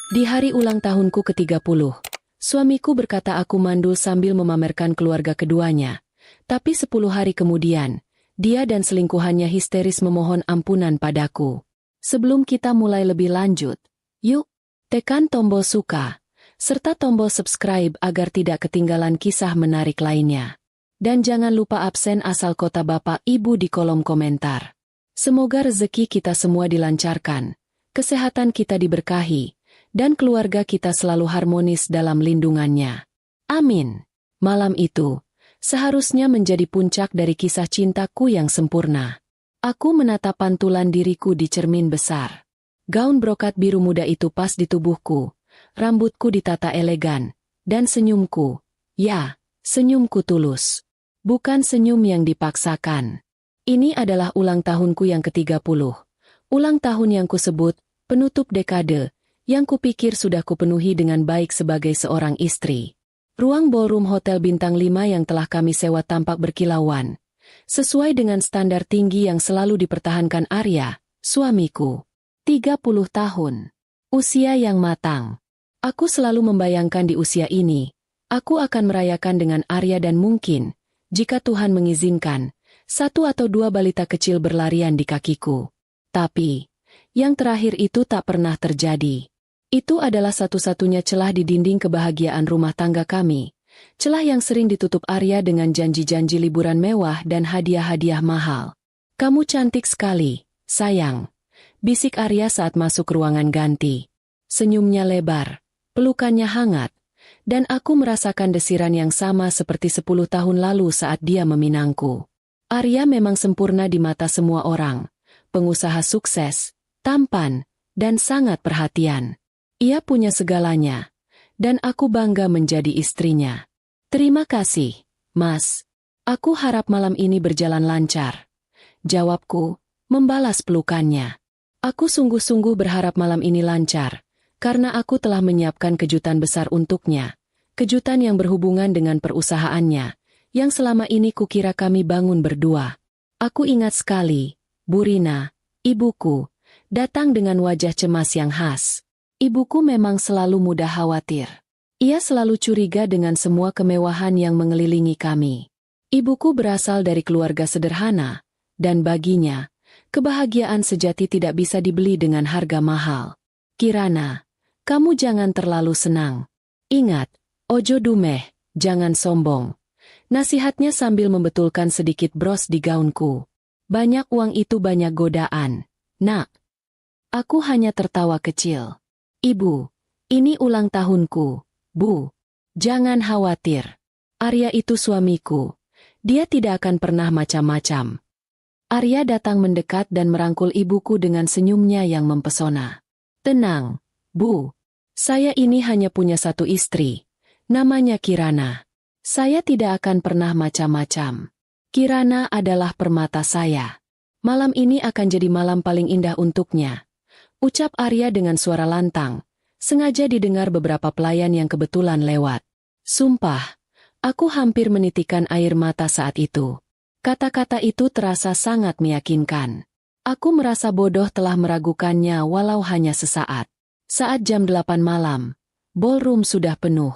Di hari ulang tahunku ke-30, suamiku berkata aku mandul sambil memamerkan keluarga keduanya. Tapi 10 hari kemudian, dia dan selingkuhannya histeris memohon ampunan padaku. Sebelum kita mulai lebih lanjut, yuk, tekan tombol suka, serta tombol subscribe agar tidak ketinggalan kisah menarik lainnya. Dan jangan lupa absen asal kota Bapak Ibu di kolom komentar. Semoga rezeki kita semua dilancarkan, kesehatan kita diberkahi, dan keluarga kita selalu harmonis dalam lindungannya. Amin. Malam itu seharusnya menjadi puncak dari kisah cintaku yang sempurna. Aku menatap pantulan diriku di cermin besar. Gaun brokat biru muda itu pas di tubuhku, rambutku ditata elegan, dan senyumku, ya, senyumku tulus. Bukan senyum yang dipaksakan. Ini adalah ulang tahunku yang ke-30. Ulang tahun yang kusebut penutup dekade, yang kupikir sudah kupenuhi dengan baik sebagai seorang istri. Ruang ballroom Hotel Bintang 5 yang telah kami sewa tampak berkilauan, sesuai dengan standar tinggi yang selalu dipertahankan Arya, suamiku. 30 tahun. Usia yang matang. Aku selalu membayangkan di usia ini, aku akan merayakan dengan Arya dan mungkin, jika Tuhan mengizinkan, 1 atau 2 balita kecil berlarian di kakiku. Tapi, yang terakhir itu tak pernah terjadi. Itu adalah satu-satunya celah di dinding kebahagiaan rumah tangga kami. Celah yang sering ditutup Arya dengan janji-janji liburan mewah dan hadiah-hadiah mahal. Kamu cantik sekali, sayang. Bisik Arya saat masuk ruangan ganti. Senyumnya lebar, pelukannya hangat, dan aku merasakan desiran yang sama seperti 10 tahun lalu saat dia meminangku. Arya memang sempurna di mata semua orang. Pengusaha sukses, tampan, dan sangat perhatian. Ia punya segalanya, dan aku bangga menjadi istrinya. Terima kasih, Mas. Aku harap malam ini berjalan lancar. Jawabku, membalas pelukannya. Aku sungguh-sungguh berharap malam ini lancar, karena aku telah menyiapkan kejutan besar untuknya. Kejutan yang berhubungan dengan perusahaannya, yang selama ini kukira kami bangun berdua. Aku ingat sekali, Bu Rina, ibuku, datang dengan wajah cemas yang khas. Ibuku memang selalu mudah khawatir. Ia selalu curiga dengan semua kemewahan yang mengelilingi kami. Ibuku berasal dari keluarga sederhana, dan baginya, kebahagiaan sejati tidak bisa dibeli dengan harga mahal. Kirana, kamu jangan terlalu senang. Ingat, ojo dumeh, jangan sombong. Nasihatnya sambil membetulkan sedikit bros di gaunku. Banyak uang itu banyak godaan, nak. Aku hanya tertawa kecil. Ibu, ini ulang tahunku, Bu. Jangan khawatir. Arya itu suamiku. Dia tidak akan pernah macam-macam. Arya datang mendekat dan merangkul ibuku dengan senyumnya yang mempesona. Tenang, Bu. Saya ini hanya punya satu istri. Namanya Kirana. Saya tidak akan pernah macam-macam. Kirana adalah permata saya. Malam ini akan jadi malam paling indah untuknya. Ucap Arya dengan suara lantang, sengaja didengar beberapa pelayan yang kebetulan lewat. Sumpah, aku hampir menitikkan air mata saat itu. Kata-kata itu terasa sangat meyakinkan. Aku merasa bodoh telah meragukannya walau hanya sesaat. Saat jam 8 malam, ballroom sudah penuh.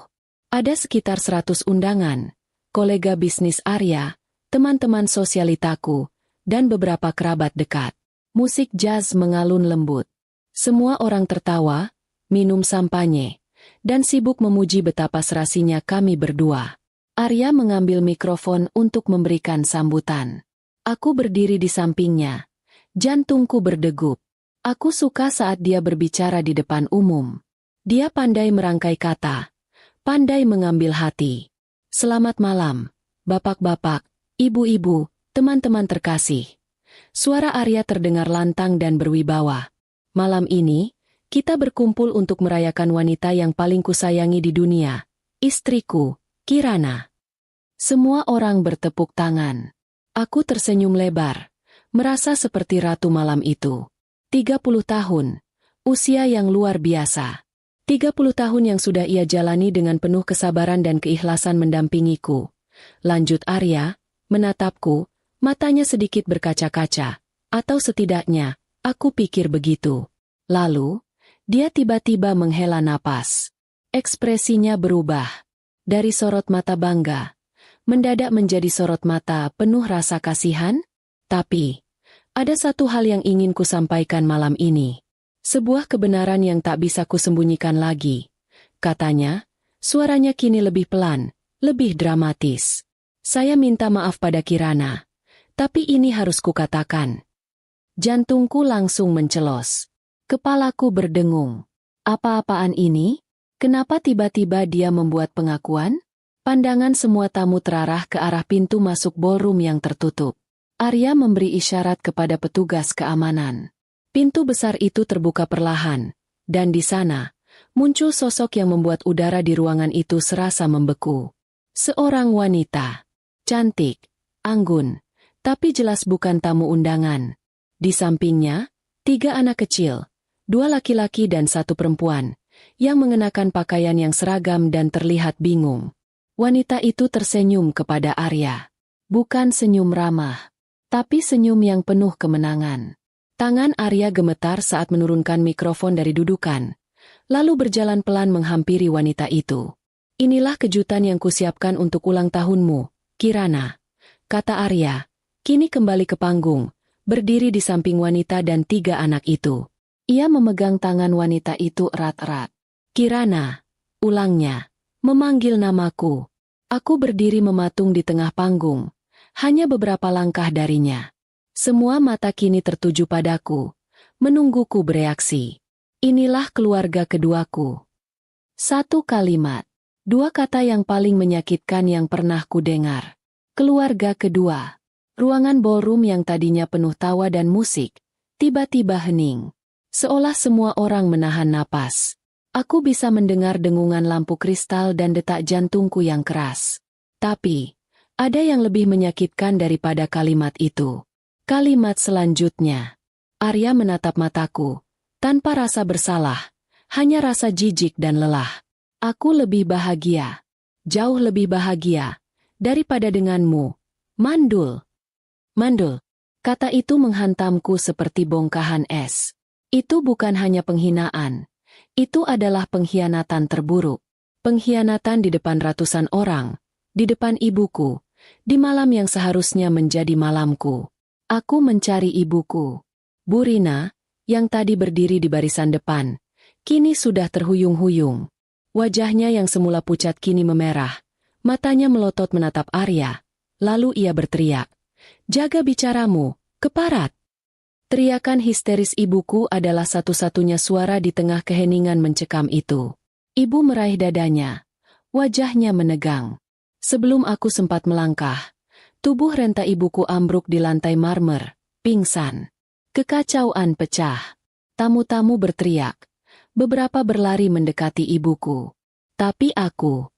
Ada sekitar 100 undangan, kolega bisnis Arya, teman-teman sosialitaku, dan beberapa kerabat dekat. Musik jazz mengalun lembut. Semua orang tertawa, minum sampanye, dan sibuk memuji betapa serasinya kami berdua. Arya mengambil mikrofon untuk memberikan sambutan. Aku berdiri di sampingnya. Jantungku berdegup. Aku suka saat dia berbicara di depan umum. Dia pandai merangkai kata, pandai mengambil hati. Selamat malam, bapak-bapak, ibu-ibu, teman-teman terkasih. Suara Arya terdengar lantang dan berwibawa. Malam ini, kita berkumpul untuk merayakan wanita yang paling kusayangi di dunia, istriku, Kirana. Semua orang bertepuk tangan. Aku tersenyum lebar, merasa seperti ratu malam itu. 30 tahun, usia yang luar biasa. 30 tahun yang sudah ia jalani dengan penuh kesabaran dan keikhlasan mendampingiku. Lanjut Arya, menatapku, matanya sedikit berkaca-kaca, atau setidaknya, aku pikir begitu. Lalu, Dia tiba-tiba menghela napas. Ekspresinya berubah. Dari sorot mata bangga, mendadak menjadi sorot mata penuh rasa kasihan. Tapi, ada satu hal yang ingin kusampaikan malam ini. Sebuah kebenaran yang tak bisa kusembunyikan lagi. Katanya, suaranya kini lebih pelan, lebih dramatis. Saya minta maaf pada Kirana. Tapi ini harus kukatakan. Jantungku langsung mencelos. Kepalaku berdengung. Apa-apaan ini? Kenapa tiba-tiba dia membuat pengakuan? Pandangan semua tamu terarah ke arah pintu masuk ballroom yang tertutup. Arya memberi isyarat kepada petugas keamanan. Pintu besar itu terbuka perlahan, dan di sana, muncul sosok yang membuat udara di ruangan itu serasa membeku. Seorang wanita. Cantik, anggun, tapi jelas bukan tamu undangan. Di sampingnya, 3 anak kecil, 2 laki-laki dan 1 perempuan, yang mengenakan pakaian yang seragam dan terlihat bingung. Wanita itu tersenyum kepada Arya. Bukan senyum ramah, tapi senyum yang penuh kemenangan. Tangan Arya gemetar saat menurunkan mikrofon dari dudukan, lalu berjalan pelan menghampiri wanita itu. Inilah kejutan yang kusiapkan untuk ulang tahunmu, Kirana, kata Arya, kini kembali ke panggung, berdiri di samping wanita dan 3 anak itu. Ia memegang tangan wanita itu erat-erat. Kirana, ulangnya, memanggil namaku. Aku berdiri mematung di tengah panggung, hanya beberapa langkah darinya. Semua mata kini tertuju padaku, menungguku bereaksi. Inilah keluarga keduaku. 1 kalimat, 2 kata yang paling menyakitkan yang pernah kudengar. Keluarga kedua. Ruangan ballroom yang tadinya penuh tawa dan musik, tiba-tiba hening. Seolah semua orang menahan napas. Aku bisa mendengar dengungan lampu kristal dan detak jantungku yang keras. Tapi, ada yang lebih menyakitkan daripada kalimat itu. Kalimat selanjutnya. Arya menatap mataku, tanpa rasa bersalah, hanya rasa jijik dan lelah. Aku lebih bahagia, jauh lebih bahagia, daripada denganmu, Mandul. Mandul, kata itu menghantamku seperti bongkahan es. Itu bukan hanya penghinaan, itu adalah pengkhianatan terburuk. Pengkhianatan di depan ratusan orang, di depan ibuku, di malam yang seharusnya menjadi malamku. Aku mencari ibuku. Bu Rina, yang tadi berdiri di barisan depan, kini sudah terhuyung-huyung. Wajahnya yang semula pucat kini memerah, matanya melotot menatap Arya, lalu ia berteriak, "Jaga bicaramu, keparat!" Teriakan histeris ibuku adalah satu-satunya suara di tengah keheningan mencekam itu. Ibu meraih dadanya. Wajahnya menegang. Sebelum aku sempat melangkah, tubuh renta ibuku ambruk di lantai marmer, pingsan. Kekacauan pecah. Tamu-tamu berteriak. Beberapa berlari mendekati ibuku. Tapi aku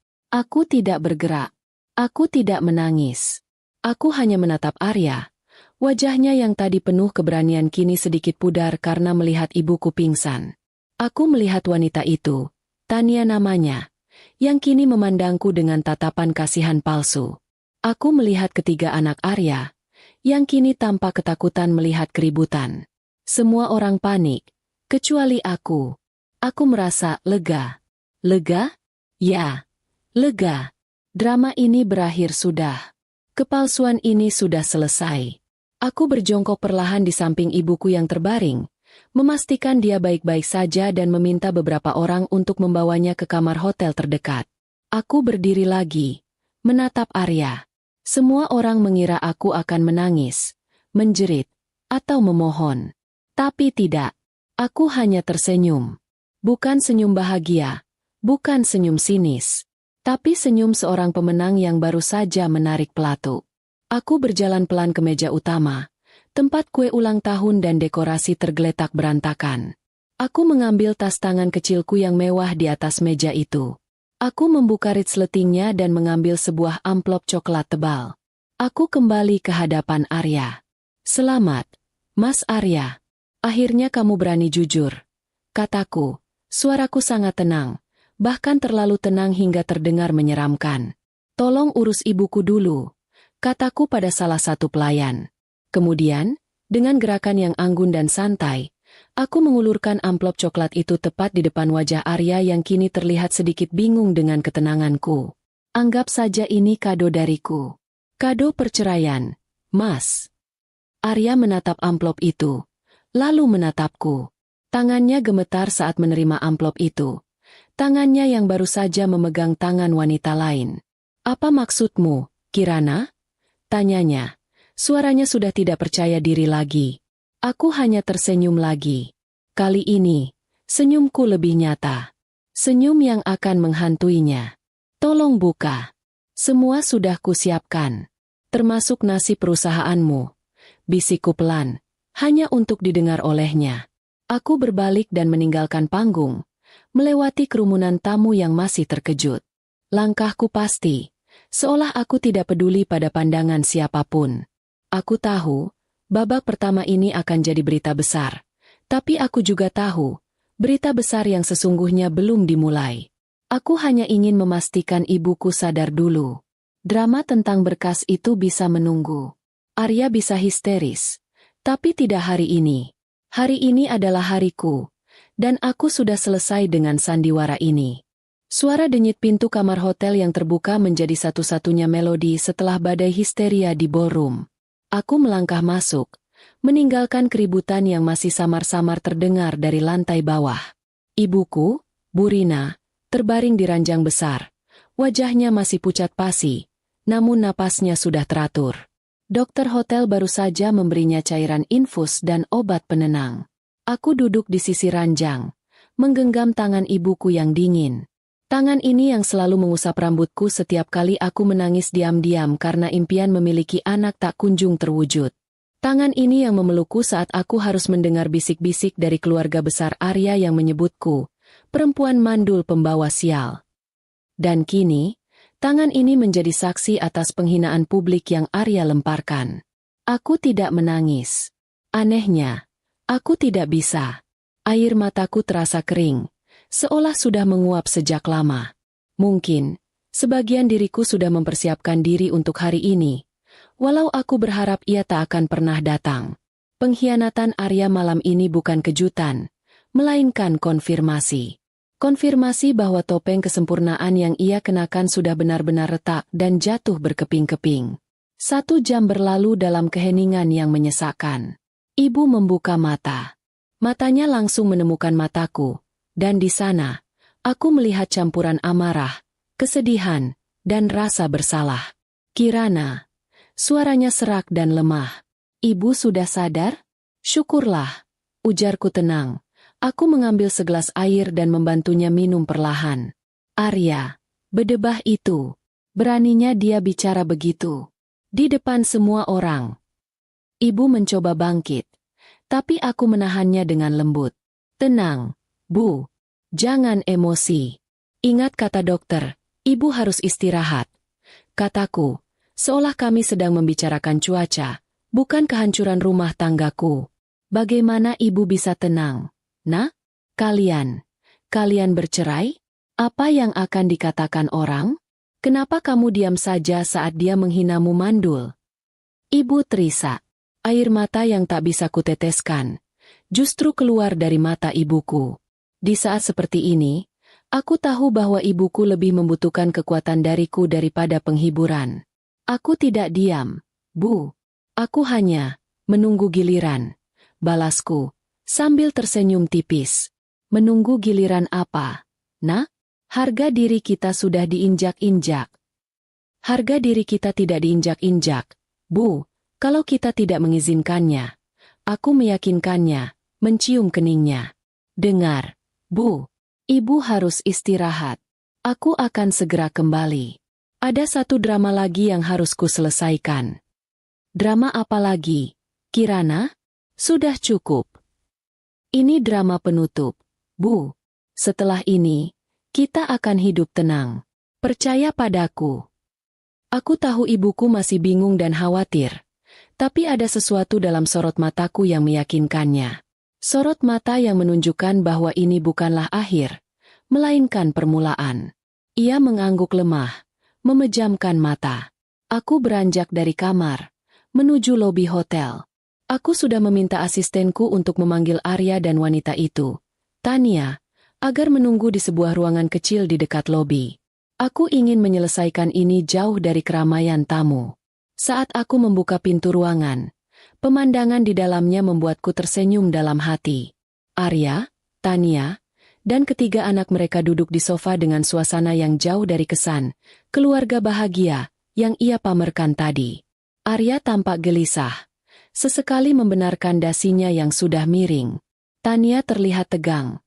tidak bergerak. Aku tidak menangis. Aku hanya menatap Arya. Wajahnya yang tadi penuh keberanian kini sedikit pudar karena melihat ibuku pingsan. Aku melihat wanita itu, Tania namanya, yang kini memandangku dengan tatapan kasihan palsu. Aku melihat ketiga anak Arya, yang kini tampak ketakutan melihat keributan. Semua orang panik, kecuali aku. Aku merasa lega. Lega? Ya, lega. Drama ini berakhir sudah. Kepalsuan ini sudah selesai. Aku berjongkok perlahan di samping ibuku yang terbaring, memastikan dia baik-baik saja dan meminta beberapa orang untuk membawanya ke kamar hotel terdekat. Aku berdiri lagi, menatap Arya. Semua orang mengira aku akan menangis, menjerit, atau memohon. Tapi tidak. Aku hanya tersenyum. Bukan senyum bahagia, bukan senyum sinis, tapi senyum seorang pemenang yang baru saja menarik pelatu. Aku berjalan pelan ke meja utama, tempat kue ulang tahun dan dekorasi tergeletak berantakan. Aku mengambil tas tangan kecilku yang mewah di atas meja itu. Aku membuka resletingnya dan mengambil sebuah amplop coklat tebal. Aku kembali ke hadapan Arya. "Selamat, Mas Arya. Akhirnya kamu berani jujur," kataku. Suaraku sangat tenang, bahkan terlalu tenang hingga terdengar menyeramkan. "Tolong urus ibuku dulu," kataku pada salah satu pelayan. Kemudian, dengan gerakan yang anggun dan santai, Aku mengulurkan amplop coklat itu tepat di depan wajah Arya yang kini terlihat sedikit bingung dengan ketenanganku. Anggap saja ini kado dariku. Kado perceraian, Mas. Arya menatap amplop itu, lalu menatapku. Tangannya gemetar saat menerima amplop itu. Tangannya yang baru saja memegang tangan wanita lain. Apa maksudmu, Kirana? Tanyanya. Suaranya sudah tidak percaya diri lagi. Aku hanya tersenyum lagi. Kali ini, senyumku lebih nyata. Senyum yang akan menghantuinya. Tolong buka. Semua sudah kusiapkan. Termasuk nasib perusahaanmu. Bisikku pelan, hanya untuk didengar olehnya. Aku berbalik dan meninggalkan panggung, melewati kerumunan tamu yang masih terkejut. Langkahku pasti, seolah aku tidak peduli pada pandangan siapapun. Aku tahu, babak pertama ini akan jadi berita besar. Tapi aku juga tahu, berita besar yang sesungguhnya belum dimulai. Aku hanya ingin memastikan ibuku sadar dulu. Drama tentang berkas itu bisa menunggu. Arya bisa histeris. Tapi tidak hari ini. Hari ini adalah hariku. Dan aku sudah selesai dengan sandiwara ini. Suara denyut pintu kamar hotel yang terbuka menjadi satu-satunya melodi setelah badai histeria di ballroom. Aku melangkah masuk, meninggalkan keributan yang masih samar-samar terdengar dari lantai bawah. Ibuku, Burina, terbaring di ranjang besar. Wajahnya masih pucat pasi, namun napasnya sudah teratur. Dokter hotel baru saja memberinya cairan infus dan obat penenang. Aku duduk di sisi ranjang, menggenggam tangan ibuku yang dingin. Tangan ini yang selalu mengusap rambutku setiap kali aku menangis diam-diam karena impian memiliki anak tak kunjung terwujud. Tangan ini yang memelukku saat aku harus mendengar bisik-bisik dari keluarga besar Arya yang menyebutku, perempuan mandul pembawa sial. Dan kini, tangan ini menjadi saksi atas penghinaan publik yang Arya lemparkan. Aku tidak menangis. Anehnya, aku tidak bisa. Air mataku terasa kering, seolah sudah menguap sejak lama. Mungkin, sebagian diriku sudah mempersiapkan diri untuk hari ini, walau aku berharap ia tak akan pernah datang. Pengkhianatan Arya malam ini bukan kejutan, melainkan konfirmasi. Konfirmasi bahwa topeng kesempurnaan yang ia kenakan sudah benar-benar retak dan jatuh berkeping-keping. 1 jam berlalu dalam keheningan yang menyesakkan. Ibu membuka mata. Matanya langsung menemukan mataku, dan di sana, aku melihat campuran amarah, kesedihan, dan rasa bersalah. Kirana. Suaranya serak dan lemah. Ibu sudah sadar? Syukurlah. Ujarku tenang. Aku mengambil segelas air dan membantunya minum perlahan. Arya. Bedebah itu. Beraninya dia bicara begitu. Di depan semua orang. Ibu mencoba bangkit. Tapi aku menahannya dengan lembut. Tenang, Bu. Jangan emosi. Ingat kata dokter, ibu harus istirahat. Kataku, seolah kami sedang membicarakan cuaca, bukan kehancuran rumah tanggaku. Bagaimana ibu bisa tenang? Nah, kalian bercerai? Apa yang akan dikatakan orang? Kenapa kamu diam saja saat dia menghinamu mandul? Ibu terisak. Air mata yang tak bisa kuteteskan, justru keluar dari mata ibuku. Di saat seperti ini, aku tahu bahwa ibuku lebih membutuhkan kekuatan dariku daripada penghiburan. Aku tidak diam, Bu. Aku hanya menunggu giliran. Balasku, sambil tersenyum tipis. Menunggu giliran apa? Nah, harga diri kita sudah diinjak-injak. Harga diri kita tidak diinjak-injak, Bu. Kalau kita tidak mengizinkannya, aku meyakinkannya, mencium keningnya. Dengar, Bu, ibu harus istirahat. Aku akan segera kembali. Ada satu drama lagi yang harus kuselesaikan. Drama apa lagi, Kirana? Sudah cukup. Ini drama penutup, Bu. Setelah ini, kita akan hidup tenang. Percaya padaku. Aku tahu ibuku masih bingung dan khawatir. Tapi ada sesuatu dalam sorot mataku yang meyakinkannya. Sorot mata yang menunjukkan bahwa ini bukanlah akhir, melainkan permulaan. Ia mengangguk lemah, memejamkan mata. Aku beranjak dari kamar, menuju lobi hotel. Aku sudah meminta asistenku untuk memanggil Arya dan wanita itu, Tania, agar menunggu di sebuah ruangan kecil di dekat lobi. Aku ingin menyelesaikan ini jauh dari keramaian tamu. Saat aku membuka pintu ruangan, pemandangan di dalamnya membuatku tersenyum dalam hati. Arya, Tania, dan ketiga anak mereka duduk di sofa dengan suasana yang jauh dari kesan keluarga bahagia yang ia pamerkan tadi. Arya tampak gelisah, sesekali membenarkan dasinya yang sudah miring. Tania terlihat tegang.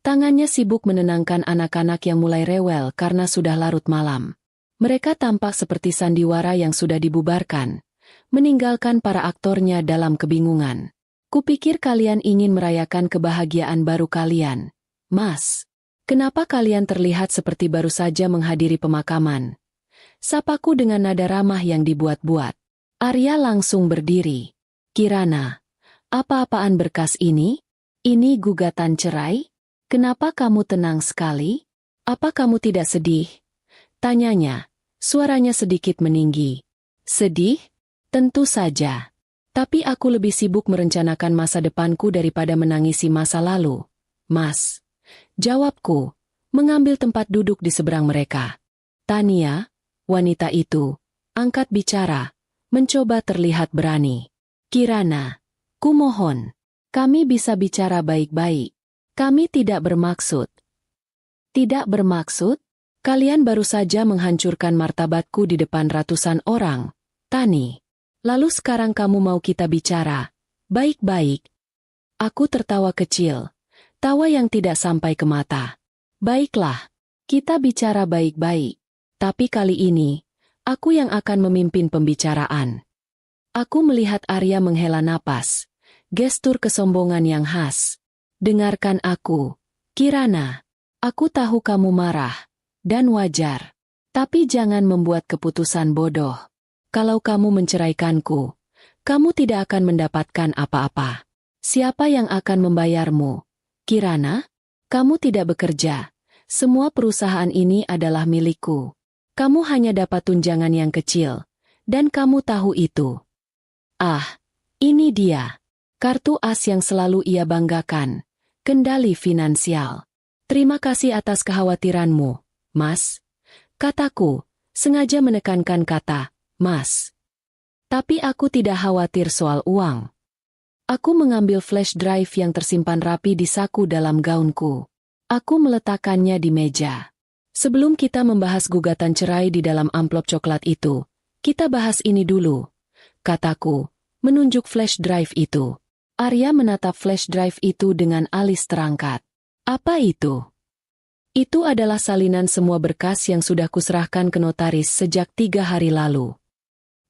Tangannya sibuk menenangkan anak-anak yang mulai rewel karena sudah larut malam. Mereka tampak seperti sandiwara yang sudah dibubarkan, meninggalkan para aktornya dalam kebingungan. Kupikir kalian ingin merayakan kebahagiaan baru kalian. Mas, kenapa kalian terlihat seperti baru saja menghadiri pemakaman? Sapaku dengan nada ramah yang dibuat-buat. Arya langsung berdiri. Kirana, apa-apaan berkas ini? Ini gugatan cerai? Kenapa kamu tenang sekali? Apa kamu tidak sedih? Tanyanya, suaranya sedikit meninggi. Sedih? Tentu saja. Tapi aku lebih sibuk merencanakan masa depanku daripada menangisi masa lalu. Mas, jawabku, mengambil tempat duduk di seberang mereka. Tania, wanita itu, angkat bicara, mencoba terlihat berani. Kirana, kumohon, kami bisa bicara baik-baik. Kami tidak bermaksud. Tidak bermaksud? Kalian baru saja menghancurkan martabatku di depan ratusan orang. Tani, lalu sekarang kamu mau kita bicara baik-baik? Aku tertawa kecil, tawa yang tidak sampai ke mata. Baiklah, kita bicara baik-baik. Tapi kali ini, aku yang akan memimpin pembicaraan. Aku melihat Arya menghela napas, gestur kesombongan yang khas. Dengarkan aku, Kirana. Aku tahu kamu marah, dan wajar. Tapi jangan membuat keputusan bodoh. Kalau kamu menceraikanku, kamu tidak akan mendapatkan apa-apa. Siapa yang akan membayarmu? Kirana? Kamu tidak bekerja. Semua perusahaan ini adalah milikku. Kamu hanya dapat tunjangan yang kecil, dan kamu tahu itu. Ah, ini dia. Kartu as yang selalu ia banggakan. Kendali finansial. Terima kasih atas kekhawatiranmu, Mas. Kataku, sengaja menekankan kata, Mas. Tapi aku tidak khawatir soal uang. Aku mengambil flash drive yang tersimpan rapi di saku dalam gaunku. Aku meletakkannya di meja. Sebelum kita membahas gugatan cerai di dalam amplop coklat itu, kita bahas ini dulu. Kataku, menunjuk flash drive itu. Arya menatap flash drive itu dengan alis terangkat. Apa itu? Itu adalah salinan semua berkas yang sudah kuserahkan ke notaris sejak 3 hari lalu.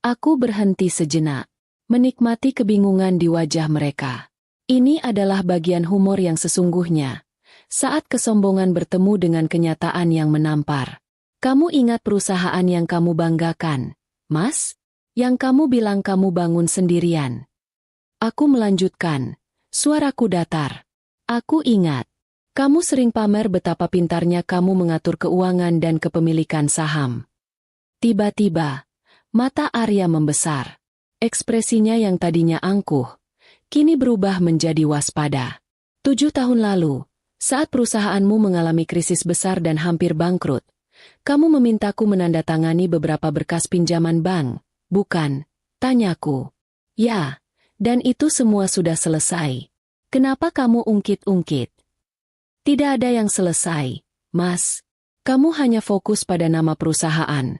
Aku berhenti sejenak, menikmati kebingungan di wajah mereka. Ini adalah bagian humor yang sesungguhnya. Saat kesombongan bertemu dengan kenyataan yang menampar. Kamu ingat perusahaan yang kamu banggakan, Mas? Yang kamu bilang kamu bangun sendirian. Aku melanjutkan, suaraku datar. Aku ingat, kamu sering pamer betapa pintarnya kamu mengatur keuangan dan kepemilikan saham. Tiba-tiba, mata Arya membesar. Ekspresinya yang tadinya angkuh, kini berubah menjadi waspada. 7 tahun lalu, saat perusahaanmu mengalami krisis besar dan hampir bangkrut, kamu memintaku menandatangani beberapa berkas pinjaman bank. Bukan, tanyaku. Ya, dan itu semua sudah selesai. Kenapa kamu ungkit-ungkit? Tidak ada yang selesai, Mas. Kamu hanya fokus pada nama perusahaan,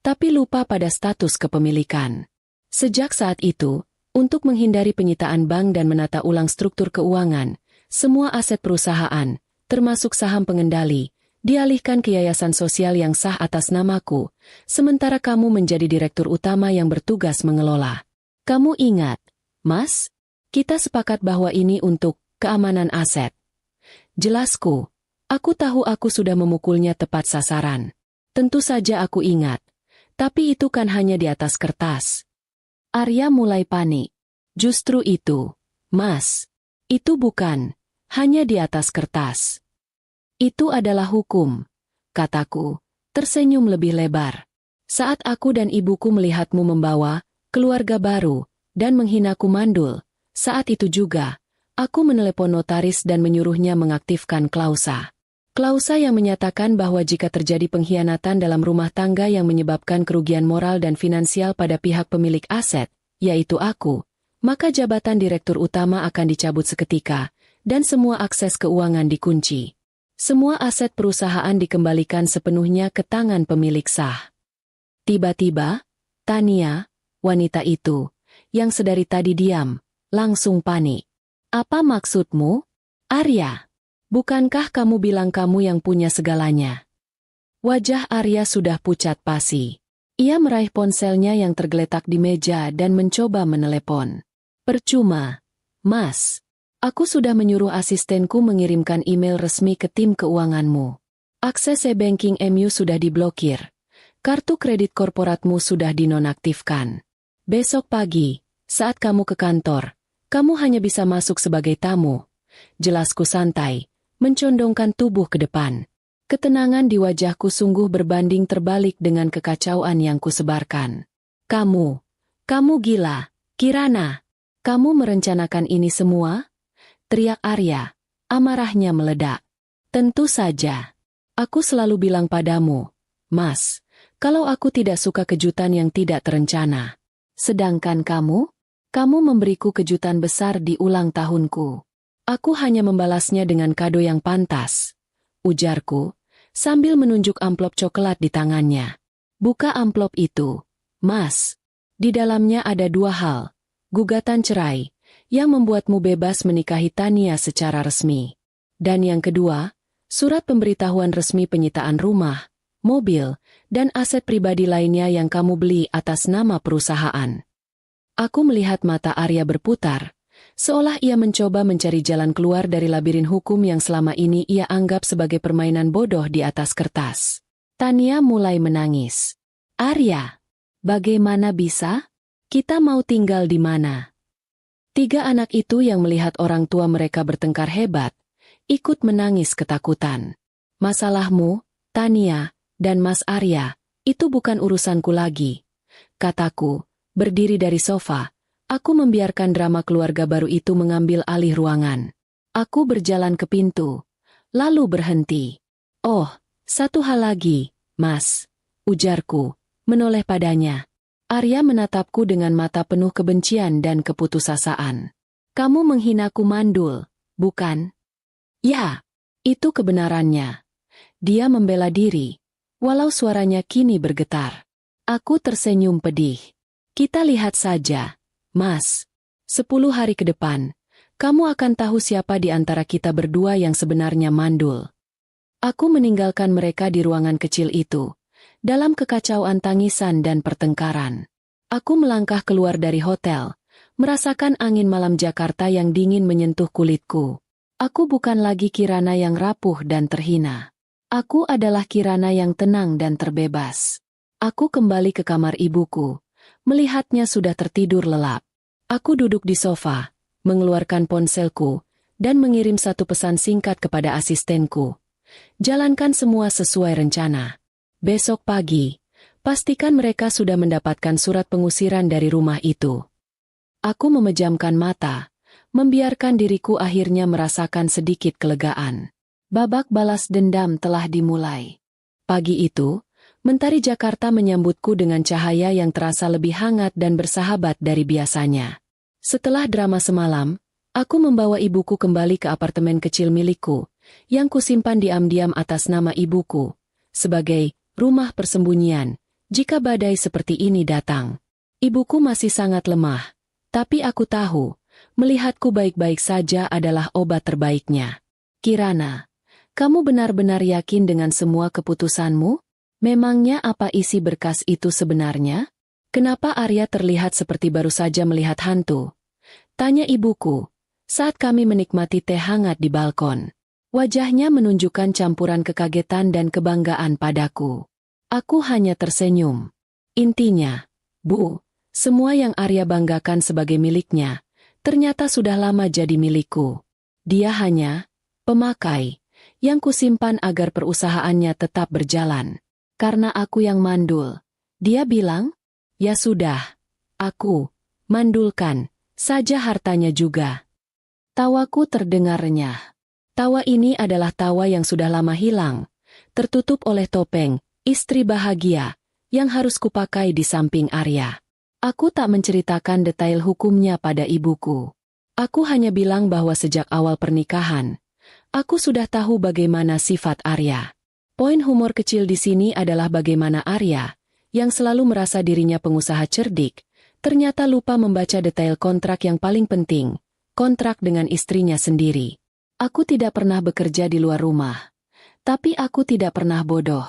tapi lupa pada status kepemilikan. Sejak saat itu, untuk menghindari penyitaan bank dan menata ulang struktur keuangan, semua aset perusahaan, termasuk saham pengendali, dialihkan ke yayasan sosial yang sah atas namaku, sementara kamu menjadi direktur utama yang bertugas mengelola. Kamu ingat, Mas? Kita sepakat bahwa ini untuk keamanan aset. Jelasku, aku tahu aku sudah memukulnya tepat sasaran. Tentu saja aku ingat. Tapi itu kan hanya di atas kertas. Arya mulai panik. Justru itu, Mas. Itu bukan hanya di atas kertas. Itu adalah hukum, kataku, tersenyum lebih lebar. Saat aku dan ibuku melihatmu membawa keluarga baru dan menghinaku mandul, Saat itu juga, aku menelepon notaris dan menyuruhnya mengaktifkan klausa. Klausa yang menyatakan bahwa jika terjadi pengkhianatan dalam rumah tangga yang menyebabkan kerugian moral dan finansial pada pihak pemilik aset, yaitu aku, maka jabatan direktur utama akan dicabut seketika, dan semua akses keuangan dikunci. Semua aset perusahaan dikembalikan sepenuhnya ke tangan pemilik sah. Tiba-tiba, Tania, wanita itu, yang sedari tadi diam, langsung panik. Apa maksudmu, Arya? Bukankah kamu bilang kamu yang punya segalanya? Wajah Arya sudah pucat pasi. Ia meraih ponselnya yang tergeletak di meja dan mencoba menelepon. Percuma, Mas. Aku sudah menyuruh asistenku mengirimkan email resmi ke tim keuanganmu. Akses e-banking MU sudah diblokir. Kartu kredit korporatmu sudah dinonaktifkan. Besok pagi, saat kamu ke kantor, kamu hanya bisa masuk sebagai tamu. Jelasku santai, mencondongkan tubuh ke depan. Ketenangan di wajahku sungguh berbanding terbalik dengan kekacauan yang kusebarkan. Kamu gila, Kirana. Kamu merencanakan ini semua? Teriak Arya, amarahnya meledak. Tentu saja. Aku selalu bilang padamu, Mas, kalau aku tidak suka kejutan yang tidak terencana. Sedangkan kamu memberiku kejutan besar di ulang tahunku. Aku hanya membalasnya dengan kado yang pantas. Ujarku, sambil menunjuk amplop coklat di tangannya. Buka amplop itu, Mas. Di dalamnya ada 2 hal. Gugatan cerai, yang membuatmu bebas menikahi Tania secara resmi. Dan yang kedua, surat pemberitahuan resmi penyitaan rumah, mobil, dan aset pribadi lainnya yang kamu beli atas nama perusahaan. Aku melihat mata Arya berputar, seolah ia mencoba mencari jalan keluar dari labirin hukum yang selama ini ia anggap sebagai permainan bodoh di atas kertas. Tania mulai menangis. Arya, bagaimana bisa? Kita mau tinggal di mana? 3 anak itu yang melihat orang tua mereka bertengkar hebat, ikut menangis ketakutan. Masalahmu, Tania, dan Mas Arya, itu bukan urusanku lagi. Kataku, berdiri dari sofa, aku membiarkan drama keluarga baru itu mengambil alih ruangan. Aku berjalan ke pintu, lalu berhenti. Oh, satu hal lagi, Mas, ujarku, menoleh padanya. Arya menatapku dengan mata penuh kebencian dan keputusasaan. Kamu menghinaku mandul, bukan? Ya, itu kebenarannya. Dia membela diri, walau suaranya kini bergetar. Aku tersenyum pedih. Kita lihat saja, Mas. 10 hari ke depan, kamu akan tahu siapa di antara kita berdua yang sebenarnya mandul. Aku meninggalkan mereka di ruangan kecil itu, dalam kekacauan tangisan dan pertengkaran. Aku melangkah keluar dari hotel, merasakan angin malam Jakarta yang dingin menyentuh kulitku. Aku bukan lagi Kirana yang rapuh dan terhina. Aku adalah Kirana yang tenang dan terbebas. Aku kembali ke kamar ibuku, melihatnya sudah tertidur lelap. Aku duduk di sofa, mengeluarkan ponselku, dan mengirim 1 pesan singkat kepada asistenku. Jalankan semua sesuai rencana. Besok pagi, pastikan mereka sudah mendapatkan surat pengusiran dari rumah itu. Aku memejamkan mata, membiarkan diriku akhirnya merasakan sedikit kelegaan. Babak balas dendam telah dimulai. Pagi itu, mentari Jakarta menyambutku dengan cahaya yang terasa lebih hangat dan bersahabat dari biasanya. Setelah drama semalam, aku membawa ibuku kembali ke apartemen kecil milikku, yang kusimpan diam-diam atas nama ibuku, sebagai rumah persembunyian, jika badai seperti ini datang. Ibuku masih sangat lemah, tapi aku tahu, melihatku baik-baik saja adalah obat terbaiknya. Kirana, kamu benar-benar yakin dengan semua keputusanmu? Memangnya apa isi berkas itu sebenarnya? Kenapa Arya terlihat seperti baru saja melihat hantu? Tanya ibuku, saat kami menikmati teh hangat di balkon. Wajahnya menunjukkan campuran kekagetan dan kebanggaan padaku. Aku hanya tersenyum. Intinya, Bu, semua yang Arya banggakan sebagai miliknya, ternyata sudah lama jadi milikku. Dia hanya pemakai, yang kusimpan agar perusahaannya tetap berjalan. Karena aku yang mandul. Dia bilang, ya sudah, aku mandulkan, saja hartanya juga. Tawaku terdengar renyah. Tawa ini adalah tawa yang sudah lama hilang, tertutup oleh topeng, istri bahagia, yang harus kupakai di samping Arya. Aku tak menceritakan detail hukumnya pada ibuku. Aku hanya bilang bahwa sejak awal pernikahan, aku sudah tahu bagaimana sifat Arya. Poin humor kecil di sini adalah bagaimana Arya, yang selalu merasa dirinya pengusaha cerdik, ternyata lupa membaca detail kontrak yang paling penting, kontrak dengan istrinya sendiri. Aku tidak pernah bekerja di luar rumah. Tapi aku tidak pernah bodoh.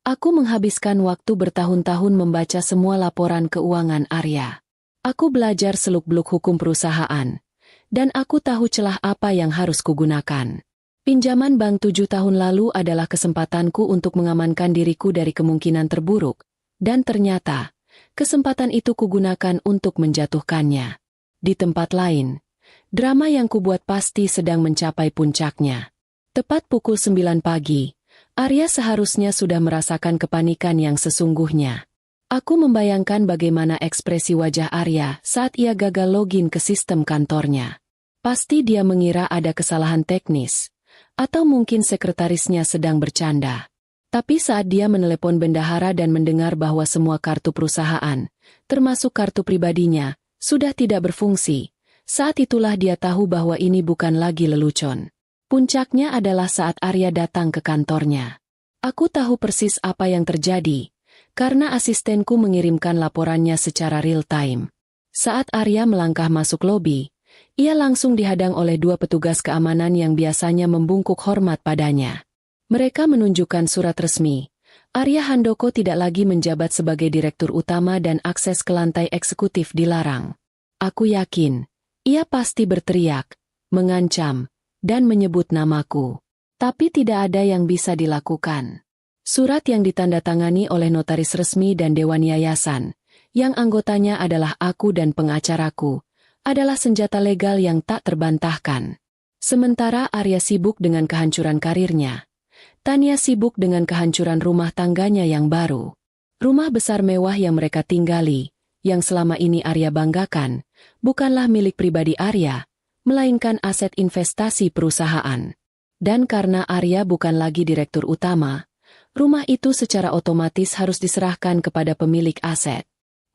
Aku menghabiskan waktu bertahun-tahun membaca semua laporan keuangan Arya. Aku belajar seluk-beluk hukum perusahaan. Dan aku tahu celah apa yang harus kugunakan. Pinjaman bank 7 tahun lalu adalah kesempatanku untuk mengamankan diriku dari kemungkinan terburuk. Dan ternyata, kesempatan itu kugunakan untuk menjatuhkannya. Di tempat lain, drama yang kubuat pasti sedang mencapai puncaknya. Tepat pukul 9 pagi, Arya seharusnya sudah merasakan kepanikan yang sesungguhnya. Aku membayangkan bagaimana ekspresi wajah Arya saat ia gagal login ke sistem kantornya. Pasti dia mengira ada kesalahan teknis, atau mungkin sekretarisnya sedang bercanda. Tapi saat dia menelepon bendahara dan mendengar bahwa semua kartu perusahaan, termasuk kartu pribadinya, sudah tidak berfungsi, saat itulah dia tahu bahwa ini bukan lagi lelucon. Puncaknya adalah saat Arya datang ke kantornya. Aku tahu persis apa yang terjadi, karena asistenku mengirimkan laporannya secara real-time. Saat Arya melangkah masuk lobi, ia langsung dihadang oleh 2 petugas keamanan yang biasanya membungkuk hormat padanya. Mereka menunjukkan surat resmi. Arya Handoko tidak lagi menjabat sebagai direktur utama dan akses ke lantai eksekutif dilarang. Aku yakin, ia pasti berteriak, mengancam, dan menyebut namaku. Tapi tidak ada yang bisa dilakukan. Surat yang ditandatangani oleh notaris resmi dan dewan yayasan, yang anggotanya adalah aku dan pengacaraku, adalah senjata legal yang tak terbantahkan. Sementara Arya sibuk dengan kehancuran karirnya, Tania sibuk dengan kehancuran rumah tangganya yang baru. Rumah besar mewah yang mereka tinggali, yang selama ini Arya banggakan, bukanlah milik pribadi Arya, melainkan aset investasi perusahaan. Dan karena Arya bukan lagi direktur utama, rumah itu secara otomatis harus diserahkan kepada pemilik aset.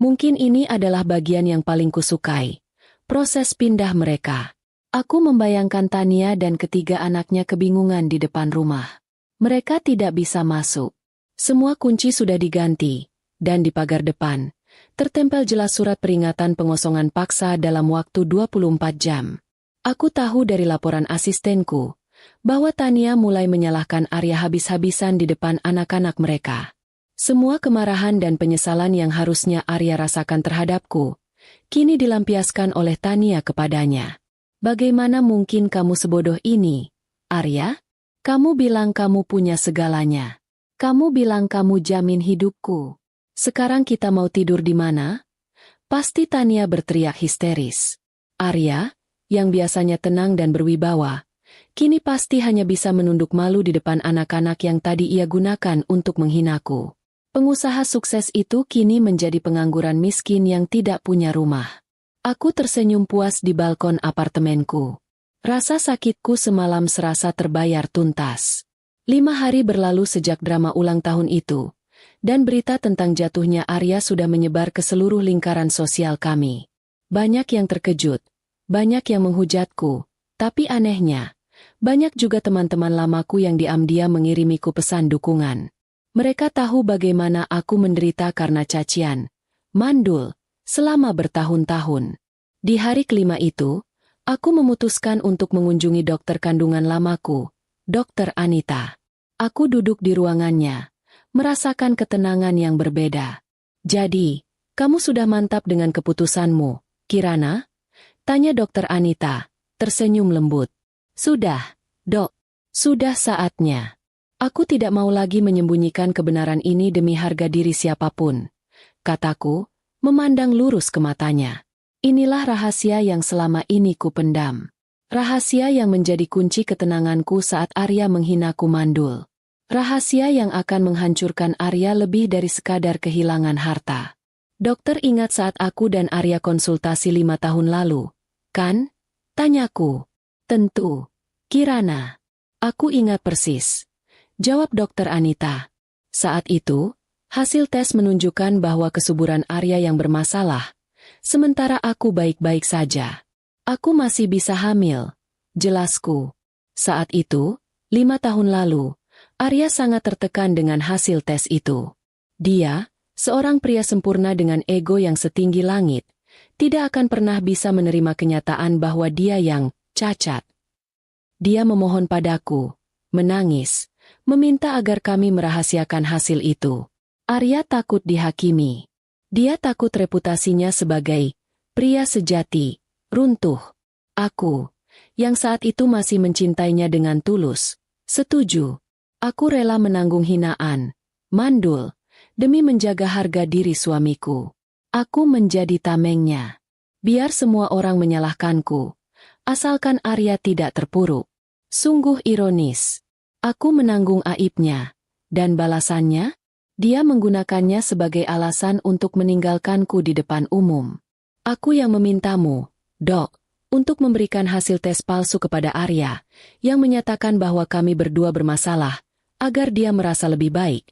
Mungkin ini adalah bagian yang paling kusukai, proses pindah mereka. Aku membayangkan Tania dan ketiga anaknya kebingungan di depan rumah. Mereka tidak bisa masuk. Semua kunci sudah diganti, dan di pagar depan, tertempel jelas surat peringatan pengosongan paksa dalam waktu 24 jam. Aku tahu dari laporan asistenku, bahwa Tania mulai menyalahkan Arya habis-habisan di depan anak-anak mereka. Semua kemarahan dan penyesalan yang harusnya Arya rasakan terhadapku, kini dilampiaskan oleh Tania kepadanya. Bagaimana mungkin kamu sebodoh ini, Arya? Kamu bilang kamu punya segalanya. Kamu bilang kamu jamin hidupku. Sekarang kita mau tidur di mana? Pasti Tania berteriak histeris. Arya, yang biasanya tenang dan berwibawa, kini pasti hanya bisa menunduk malu di depan anak-anak yang tadi ia gunakan untuk menghinaku. Pengusaha sukses itu kini menjadi pengangguran miskin yang tidak punya rumah. Aku tersenyum puas di balkon apartemenku. Rasa sakitku semalam serasa terbayar tuntas. 5 hari berlalu sejak drama ulang tahun itu, dan berita tentang jatuhnya Arya sudah menyebar ke seluruh lingkaran sosial kami. Banyak yang terkejut, banyak yang menghujatku, tapi anehnya, banyak juga teman-teman lamaku yang diam-diam mengirimiku pesan dukungan. Mereka tahu bagaimana aku menderita karena cacian, mandul, selama bertahun-tahun. Di hari kelima itu, aku memutuskan untuk mengunjungi dokter kandungan lamaku, Dr. Anita. Aku duduk di ruangannya, merasakan ketenangan yang berbeda. Jadi, kamu sudah mantap dengan keputusanmu, Kirana? Tanya Dr. Anita, tersenyum lembut. Sudah, Dok. Sudah saatnya. Aku tidak mau lagi menyembunyikan kebenaran ini demi harga diri siapapun, kataku, memandang lurus ke matanya. Inilah rahasia yang selama ini ku pendam. Rahasia yang menjadi kunci ketenanganku saat Arya menghinaku mandul. Rahasia yang akan menghancurkan Arya lebih dari sekadar kehilangan harta. Dokter ingat saat aku dan Arya konsultasi 5 tahun lalu, Kan? Tanyaku. Tentu. Kirana. Aku ingat persis. Jawab Dokter Anita. Saat itu, hasil tes menunjukkan bahwa kesuburan Arya yang bermasalah, sementara aku baik-baik saja. Aku masih bisa hamil. Jelasku. Saat itu, 5 tahun lalu, Arya sangat tertekan dengan hasil tes itu. Dia, seorang pria sempurna dengan ego yang setinggi langit, tidak akan pernah bisa menerima kenyataan bahwa dia yang cacat. Dia memohon padaku, menangis, meminta agar kami merahasiakan hasil itu. Arya takut dihakimi. Dia takut reputasinya sebagai pria sejati runtuh. Aku, yang saat itu masih mencintainya dengan tulus, setuju. Aku rela menanggung hinaan, mandul, demi menjaga harga diri suamiku. Aku menjadi tamengnya. Biar semua orang menyalahkanku, asalkan Arya tidak terpuruk. Sungguh ironis. Aku menanggung aibnya, dan balasannya, dia menggunakannya sebagai alasan untuk meninggalkanku di depan umum. Aku yang memintamu, Dok, untuk memberikan hasil tes palsu kepada Arya, yang menyatakan bahwa kami berdua bermasalah, agar dia merasa lebih baik.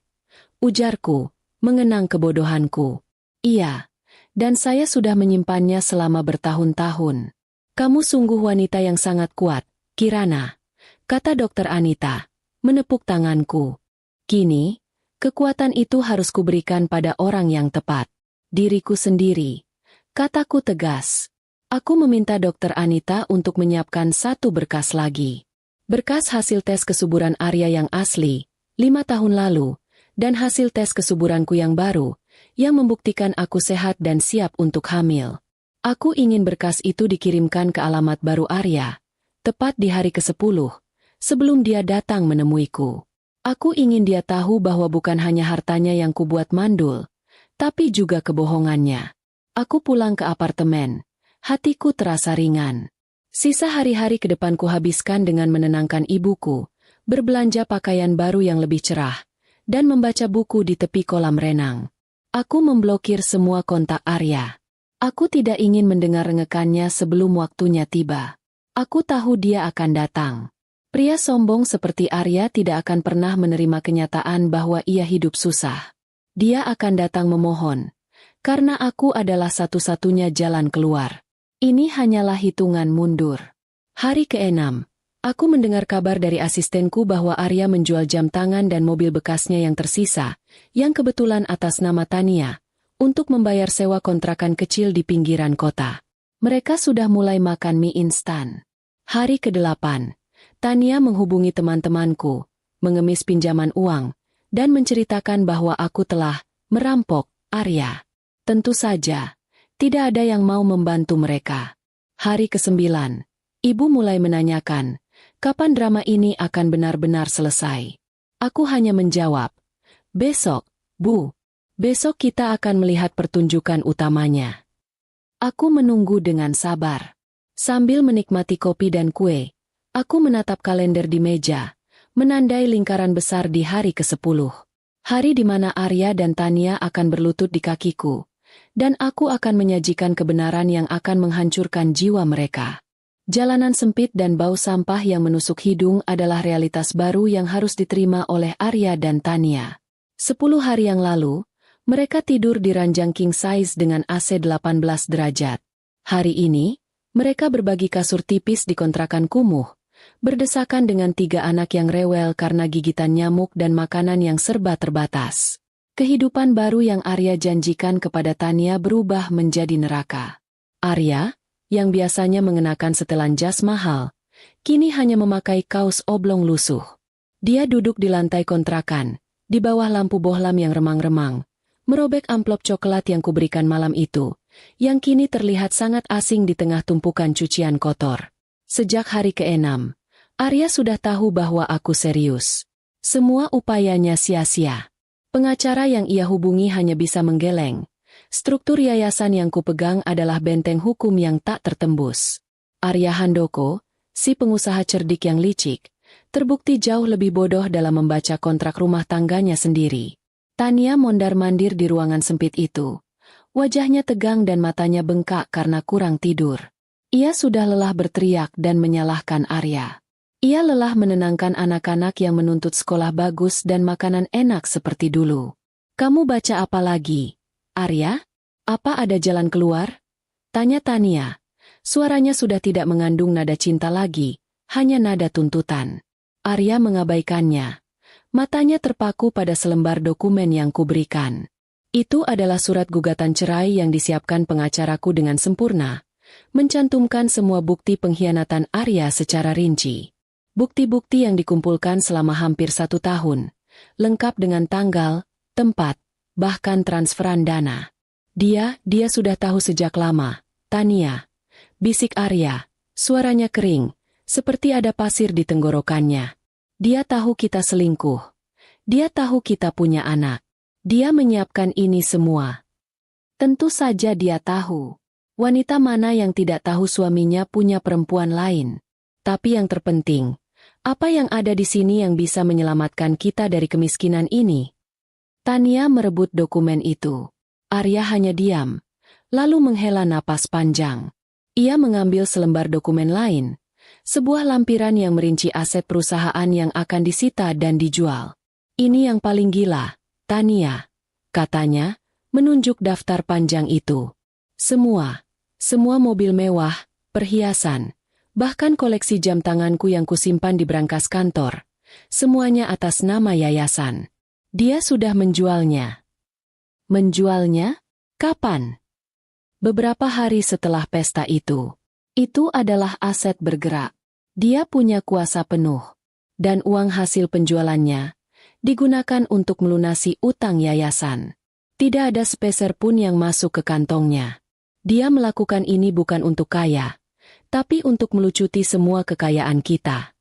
Ujarku, mengenang kebodohanku. Iya, dan saya sudah menyimpannya selama bertahun-tahun. Kamu sungguh wanita yang sangat kuat, Kirana, kata Dokter Anita, menepuk tanganku. Kini, kekuatan itu harus kuberikan pada orang yang tepat. Diriku sendiri. Kataku tegas. Aku meminta Dokter Anita untuk menyiapkan satu berkas lagi. Berkas hasil tes kesuburan Arya yang asli, 5 tahun lalu, dan hasil tes kesuburanku yang baru, yang membuktikan aku sehat dan siap untuk hamil. Aku ingin berkas itu dikirimkan ke alamat baru Arya, tepat di hari ke-10, sebelum dia datang menemuiku. Aku ingin dia tahu bahwa bukan hanya hartanya yang kubuat mandul, tapi juga kebohongannya. Aku pulang ke apartemen, hatiku terasa ringan. Sisa hari-hari ke depan kuhabiskan dengan menenangkan ibuku, berbelanja pakaian baru yang lebih cerah, dan membaca buku di tepi kolam renang. Aku memblokir semua kontak Arya. Aku tidak ingin mendengar rengekannya sebelum waktunya tiba. Aku tahu dia akan datang. Pria sombong seperti Arya tidak akan pernah menerima kenyataan bahwa ia hidup susah. Dia akan datang memohon, karena aku adalah satu-satunya jalan keluar. Ini hanyalah hitungan mundur. Hari ke-6, aku mendengar kabar dari asistenku bahwa Arya menjual jam tangan dan mobil bekasnya yang tersisa, yang kebetulan atas nama Tania, untuk membayar sewa kontrakan kecil di pinggiran kota. Mereka sudah mulai makan mie instan. Hari ke-8, Tania menghubungi teman-temanku, mengemis pinjaman uang, dan menceritakan bahwa aku telah merampok Arya. Tentu saja, tidak ada yang mau membantu mereka. Hari ke-9, ibu mulai menanyakan, kapan drama ini akan benar-benar selesai. Aku hanya menjawab, besok, Bu. Besok kita akan melihat pertunjukan utamanya. Aku menunggu dengan sabar. Sambil menikmati kopi dan kue, aku menatap kalender di meja, menandai lingkaran besar di hari ke-10. Hari di mana Arya dan Tania akan berlutut di kakiku, dan aku akan menyajikan kebenaran yang akan menghancurkan jiwa mereka. Jalanan sempit dan bau sampah yang menusuk hidung adalah realitas baru yang harus diterima oleh Arya dan Tania. 10 hari yang lalu, mereka tidur di ranjang king size dengan AC 18 derajat. Hari ini, mereka berbagi kasur tipis di kontrakan kumuh, berdesakan dengan 3 anak yang rewel karena gigitan nyamuk dan makanan yang serba terbatas. Kehidupan baru yang Arya janjikan kepada Tania berubah menjadi neraka. Arya, yang biasanya mengenakan setelan jas mahal, kini hanya memakai kaos oblong lusuh. Dia duduk di lantai kontrakan, di bawah lampu bohlam yang remang-remang, merobek amplop coklat yang kuberikan malam itu, yang kini terlihat sangat asing di tengah tumpukan cucian kotor. Sejak hari ke-6, Arya sudah tahu bahwa aku serius. Semua upayanya sia-sia. Pengacara yang ia hubungi hanya bisa menggeleng. Struktur yayasan yang kupegang adalah benteng hukum yang tak tertembus. Arya Handoko, si pengusaha cerdik yang licik, terbukti jauh lebih bodoh dalam membaca kontrak rumah tangganya sendiri. Tania mondar-mandir di ruangan sempit itu. Wajahnya tegang dan matanya bengkak karena kurang tidur. Ia sudah lelah berteriak dan menyalahkan Arya. Ia lelah menenangkan anak-anak yang menuntut sekolah bagus dan makanan enak seperti dulu. Kamu baca apa lagi, Arya? Apa ada jalan keluar? Tanya Tania. Suaranya sudah tidak mengandung nada cinta lagi, hanya nada tuntutan. Arya mengabaikannya. Matanya terpaku pada selembar dokumen yang kuberikan. Itu adalah surat gugatan cerai yang disiapkan pengacaraku dengan sempurna, mencantumkan semua bukti pengkhianatan Arya secara rinci. Bukti-bukti yang dikumpulkan selama hampir 1 tahun, lengkap dengan tanggal, tempat, bahkan transferan dana. Dia sudah tahu sejak lama, Tania. Bisik Arya, suaranya kering, seperti ada pasir di tenggorokannya. Dia tahu kita selingkuh. Dia tahu kita punya anak. Dia menyiapkan ini semua. Tentu saja dia tahu. Wanita mana yang tidak tahu suaminya punya perempuan lain? Tapi yang terpenting, apa yang ada di sini yang bisa menyelamatkan kita dari kemiskinan ini? Tania merebut dokumen itu. Arya hanya diam, lalu menghela napas panjang. Ia mengambil selembar dokumen lain, sebuah lampiran yang merinci aset perusahaan yang akan disita dan dijual. Ini yang paling gila, Tania, katanya, menunjuk daftar panjang itu. Semua mobil mewah, perhiasan, bahkan koleksi jam tanganku yang kusimpan di brankas kantor, semuanya atas nama yayasan. Dia sudah menjualnya. Menjualnya? Kapan? Beberapa hari setelah pesta itu. Itu adalah aset bergerak. Dia punya kuasa penuh. Dan uang hasil penjualannya digunakan untuk melunasi utang yayasan. Tidak ada sepeser pun yang masuk ke kantongnya. Dia melakukan ini bukan untuk kaya, tapi untuk melucuti semua kekayaan kita.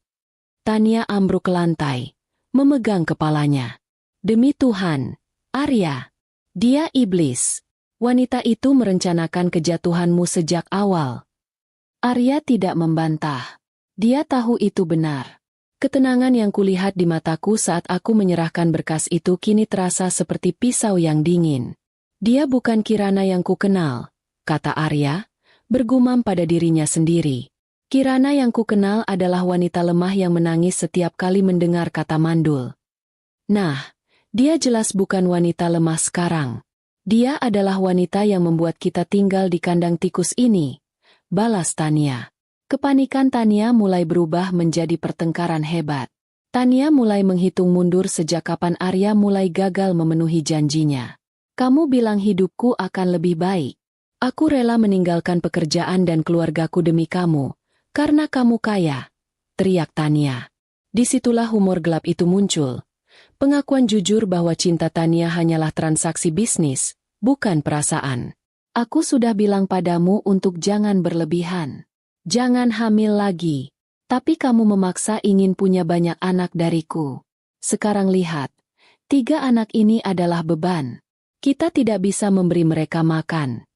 Tania ambruk ke lantai, memegang kepalanya. Demi Tuhan, Arya, dia iblis. Wanita itu merencanakan kejatuhanmu sejak awal. Arya tidak membantah. Dia tahu itu benar. Ketenangan yang kulihat di mataku saat aku menyerahkan berkas itu kini terasa seperti pisau yang dingin. Dia bukan Kirana yang kukenal, kata Arya, bergumam pada dirinya sendiri. Kirana yang kukenal adalah wanita lemah yang menangis setiap kali mendengar kata mandul. Nah, dia jelas bukan wanita lemah sekarang. Dia adalah wanita yang membuat kita tinggal di kandang tikus ini, balas Tania. Kepanikan Tania mulai berubah menjadi pertengkaran hebat. Tania mulai menghitung mundur sejak kapan Arya mulai gagal memenuhi janjinya. Kamu bilang hidupku akan lebih baik. Aku rela meninggalkan pekerjaan dan keluargaku demi kamu, karena kamu kaya, teriak Tania. Disitulah humor gelap itu muncul. Pengakuan jujur bahwa cinta Tania hanyalah transaksi bisnis, bukan perasaan. Aku sudah bilang padamu untuk jangan berlebihan. Jangan hamil lagi. Tapi kamu memaksa ingin punya banyak anak dariku. Sekarang lihat, 3 anak ini adalah beban. Kita tidak bisa memberi mereka makan.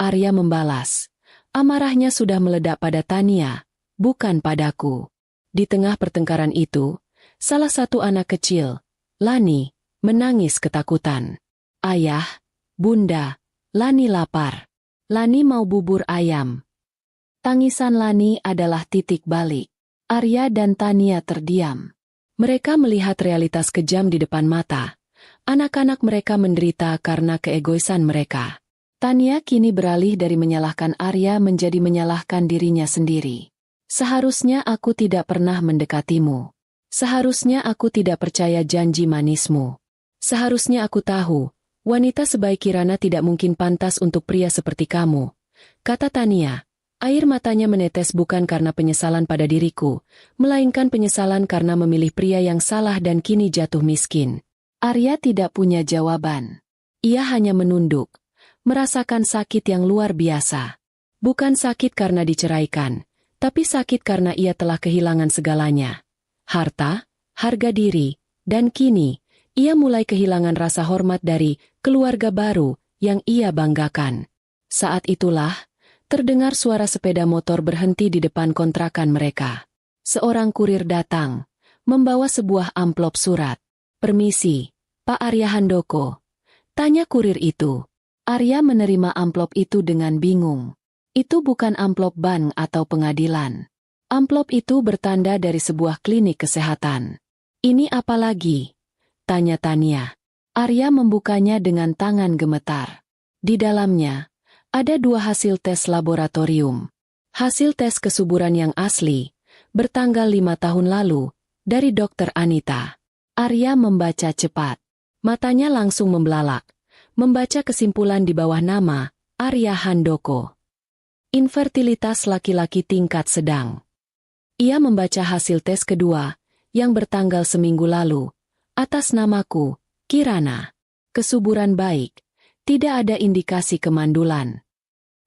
Arya membalas. Amarahnya sudah meledak pada Tania, bukan padaku. Di tengah pertengkaran itu, salah satu anak kecil, Lani, menangis ketakutan. Ayah, Bunda, Lani lapar. Lani mau bubur ayam. Tangisan Lani adalah titik balik. Arya dan Tania terdiam. Mereka melihat realitas kejam di depan mata. Anak-anak mereka menderita karena keegoisan mereka. Tania kini beralih dari menyalahkan Arya menjadi menyalahkan dirinya sendiri. Seharusnya aku tidak pernah mendekatimu. Seharusnya aku tidak percaya janji manismu. Seharusnya aku tahu, wanita sebaik Kirana tidak mungkin pantas untuk pria seperti kamu, kata Tania. Air matanya menetes bukan karena penyesalan pada diriku, melainkan penyesalan karena memilih pria yang salah dan kini jatuh miskin. Arya tidak punya jawaban. Ia hanya menunduk, merasakan sakit yang luar biasa. Bukan sakit karena diceraikan, tapi sakit karena ia telah kehilangan segalanya. Harta, harga diri, dan kini, ia mulai kehilangan rasa hormat dari keluarga baru yang ia banggakan. Saat itulah, terdengar suara sepeda motor berhenti di depan kontrakan mereka. Seorang kurir datang, membawa sebuah amplop surat. Permisi, Pak Arya Handoko. Tanya kurir itu. Arya menerima amplop itu dengan bingung. Itu bukan amplop bank atau pengadilan. Amplop itu bertanda dari sebuah klinik kesehatan. Ini apa lagi? Tanya Tania. Arya membukanya dengan tangan gemetar. Di dalamnya, ada 2 hasil tes laboratorium. Hasil tes kesuburan yang asli, bertanggal 5 tahun lalu, dari Dokter Anita. Arya membaca cepat. Matanya langsung membelalak. Membaca kesimpulan di bawah nama, Arya Handoko. Infertilitas laki-laki tingkat sedang. Ia membaca hasil tes kedua, yang bertanggal seminggu lalu, atas namaku, Kirana. Kesuburan baik, tidak ada indikasi kemandulan.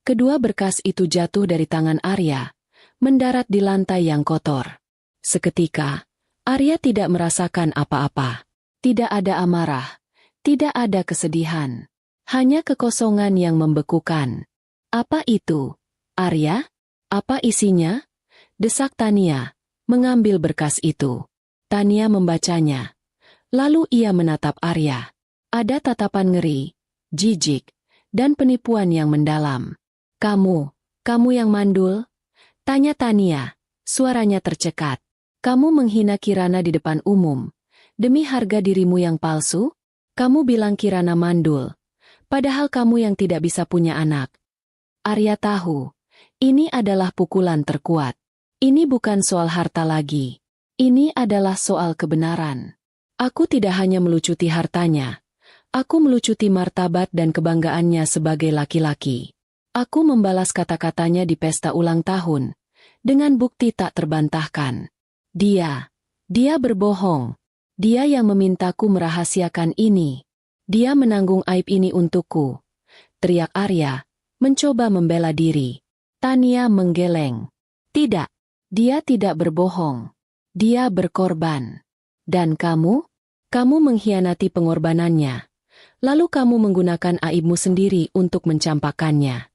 Kedua berkas itu jatuh dari tangan Arya, mendarat di lantai yang kotor. Seketika, Arya tidak merasakan apa-apa. Tidak ada amarah, tidak ada kesedihan. Hanya kekosongan yang membekukan. Apa itu? Arya? Apa isinya? Desak Tania, mengambil berkas itu. Tania membacanya. Lalu ia menatap Arya. Ada tatapan ngeri, jijik, dan penipuan yang mendalam. Kamu yang mandul? Tanya Tania, suaranya tercekat. Kamu menghina Kirana di depan umum. Demi harga dirimu yang palsu? Kamu bilang Kirana mandul. Padahal kamu yang tidak bisa punya anak. Arya tahu. Ini adalah pukulan terkuat. Ini bukan soal harta lagi. Ini adalah soal kebenaran. Aku tidak hanya melucuti hartanya. Aku melucuti martabat dan kebanggaannya sebagai laki-laki. Aku membalas kata-katanya di pesta ulang tahun. Dengan bukti tak terbantahkan. Dia berbohong. Dia yang memintaku merahasiakan ini. Dia menanggung aib ini untukku. Teriak Arya, mencoba membela diri. Tania menggeleng. Tidak, dia tidak berbohong. Dia berkorban. Dan kamu? Kamu mengkhianati pengorbanannya. Lalu kamu menggunakan aibmu sendiri untuk mencampakkannya.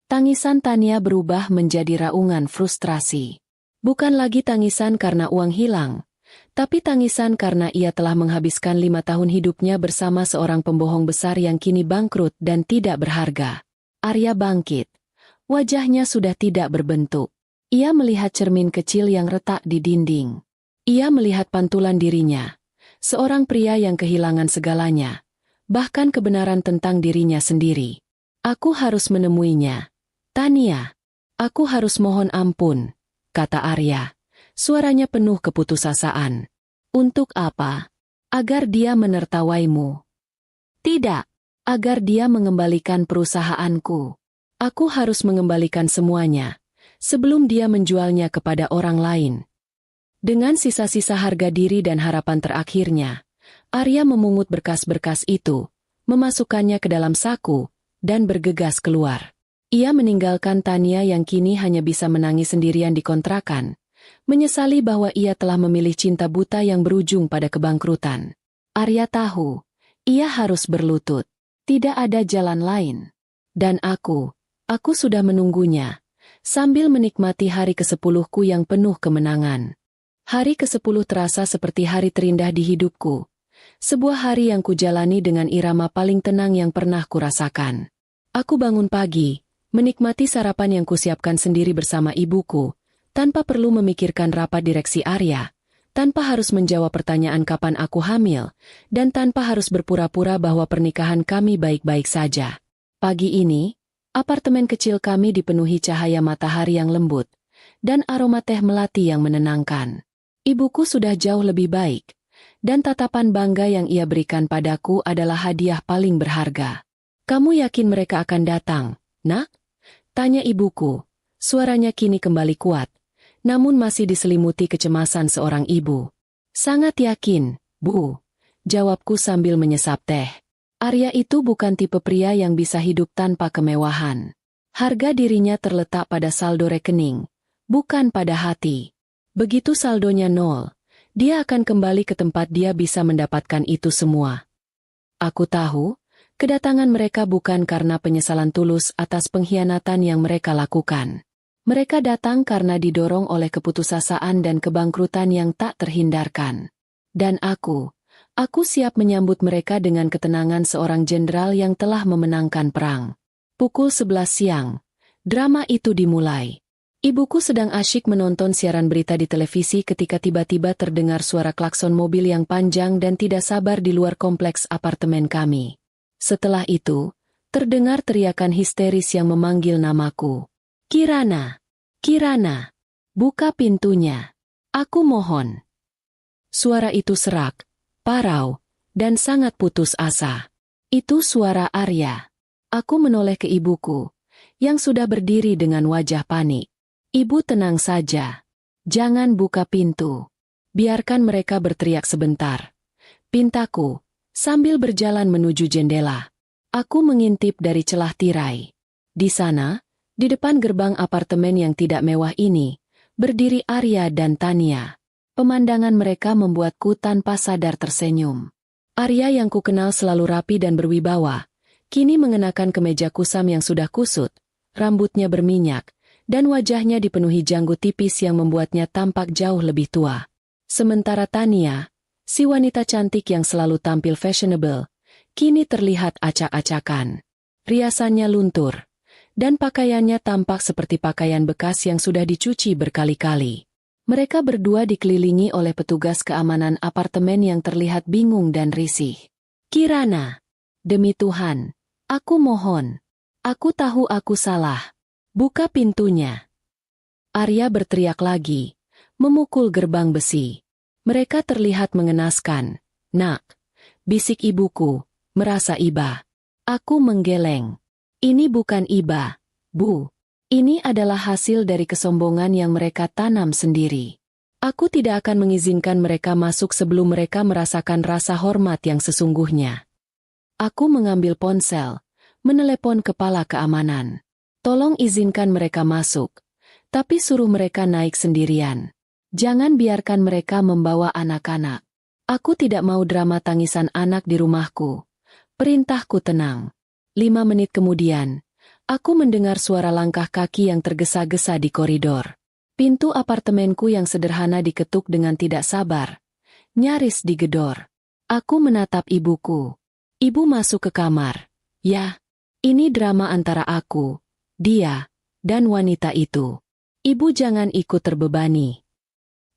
Tangisan Tania berubah menjadi raungan frustrasi. Bukan lagi tangisan karena uang hilang, tapi tangisan karena ia telah menghabiskan 5 tahun hidupnya bersama seorang pembohong besar yang kini bangkrut dan tidak berharga. Arya bangkit. Wajahnya sudah tidak berbentuk. Ia melihat cermin kecil yang retak di dinding. Ia melihat pantulan dirinya. Seorang pria yang kehilangan segalanya. Bahkan kebenaran tentang dirinya sendiri. Aku harus menemuinya. Tania. Aku harus mohon ampun, kata Arya. Suaranya penuh keputusasaan. Untuk apa? Agar dia menertawaimu. Tidak. Agar dia mengembalikan perusahaanku. Aku harus mengembalikan semuanya, sebelum dia menjualnya kepada orang lain. Dengan sisa-sisa harga diri dan harapan terakhirnya, Arya memungut berkas-berkas itu, memasukkannya ke dalam saku, dan bergegas keluar. Ia meninggalkan Tania yang kini hanya bisa menangis sendirian di kontrakan, menyesali bahwa ia telah memilih cinta buta yang berujung pada kebangkrutan. Arya tahu, ia harus berlutut. Tidak ada jalan lain. Dan aku sudah menunggunya, sambil menikmati hari ke-10ku yang penuh kemenangan. Hari ke-10 terasa seperti hari terindah di hidupku. Sebuah hari yang kujalani dengan irama paling tenang yang pernah kurasakan. Aku bangun pagi, menikmati sarapan yang kusiapkan sendiri bersama ibuku, tanpa perlu memikirkan rapat direksi Arya, tanpa harus menjawab pertanyaan kapan aku hamil, dan tanpa harus berpura-pura bahwa pernikahan kami baik-baik saja. Pagi ini, apartemen kecil kami dipenuhi cahaya matahari yang lembut, dan aroma teh melati yang menenangkan. Ibuku sudah jauh lebih baik, dan tatapan bangga yang ia berikan padaku adalah hadiah paling berharga. Kamu yakin mereka akan datang, nak? Tanya ibuku. Suaranya kini kembali kuat, namun masih diselimuti kecemasan seorang ibu. Sangat yakin, Bu. Jawabku sambil menyesap teh. Arya itu bukan tipe pria yang bisa hidup tanpa kemewahan. Harga dirinya terletak pada saldo rekening, bukan pada hati. Begitu saldonya nol, dia akan kembali ke tempat dia bisa mendapatkan itu semua. Aku tahu, kedatangan mereka bukan karena penyesalan tulus atas pengkhianatan yang mereka lakukan. Mereka datang karena didorong oleh keputusasaan dan kebangkrutan yang tak terhindarkan. Dan aku siap menyambut mereka dengan ketenangan seorang jenderal yang telah memenangkan perang. Pukul 11 siang. Drama itu dimulai. Ibuku sedang asyik menonton siaran berita di televisi ketika tiba-tiba terdengar suara klakson mobil yang panjang dan tidak sabar di luar kompleks apartemen kami. Setelah itu, terdengar teriakan histeris yang memanggil namaku. Kirana! Kirana! Buka pintunya! Aku mohon. Suara itu serak, parau, dan sangat putus asa. Itu suara Arya. Aku menoleh ke ibuku, yang sudah berdiri dengan wajah panik. Ibu tenang saja. Jangan buka pintu. Biarkan mereka berteriak sebentar. Pintaku, sambil berjalan menuju jendela. Aku mengintip dari celah tirai. Di sana, di depan gerbang apartemen yang tidak mewah ini, berdiri Arya dan Tania. Pemandangan mereka membuatku tanpa sadar tersenyum. Arya yang kukenal selalu rapi dan berwibawa, kini mengenakan kemeja kusam yang sudah kusut, rambutnya berminyak, dan wajahnya dipenuhi janggut tipis yang membuatnya tampak jauh lebih tua. Sementara Tania, si wanita cantik yang selalu tampil fashionable, kini terlihat acak-acakan. Riasannya luntur, dan pakaiannya tampak seperti pakaian bekas yang sudah dicuci berkali-kali. Mereka berdua dikelilingi oleh petugas keamanan apartemen yang terlihat bingung dan risih. Kirana, demi Tuhan, aku mohon. Aku tahu aku salah. Buka pintunya. Arya berteriak lagi, memukul gerbang besi. Mereka terlihat mengenaskan. Nak, bisik ibuku, merasa iba. Aku menggeleng. Ini bukan iba, Bu. Ini adalah hasil dari kesombongan yang mereka tanam sendiri. Aku tidak akan mengizinkan mereka masuk sebelum mereka merasakan rasa hormat yang sesungguhnya. Aku mengambil ponsel, menelepon kepala keamanan. Tolong izinkan mereka masuk, tapi suruh mereka naik sendirian. Jangan biarkan mereka membawa anak-anak. Aku tidak mau drama tangisan anak di rumahku. Perintahku tenang. 5 menit kemudian, aku mendengar suara langkah kaki yang tergesa-gesa di koridor. Pintu apartemenku yang sederhana diketuk dengan tidak sabar. Nyaris digedor. Aku menatap ibuku. Ibu masuk ke kamar. Ya, ini drama antara aku, dia, dan wanita itu. Ibu jangan ikut terbebani.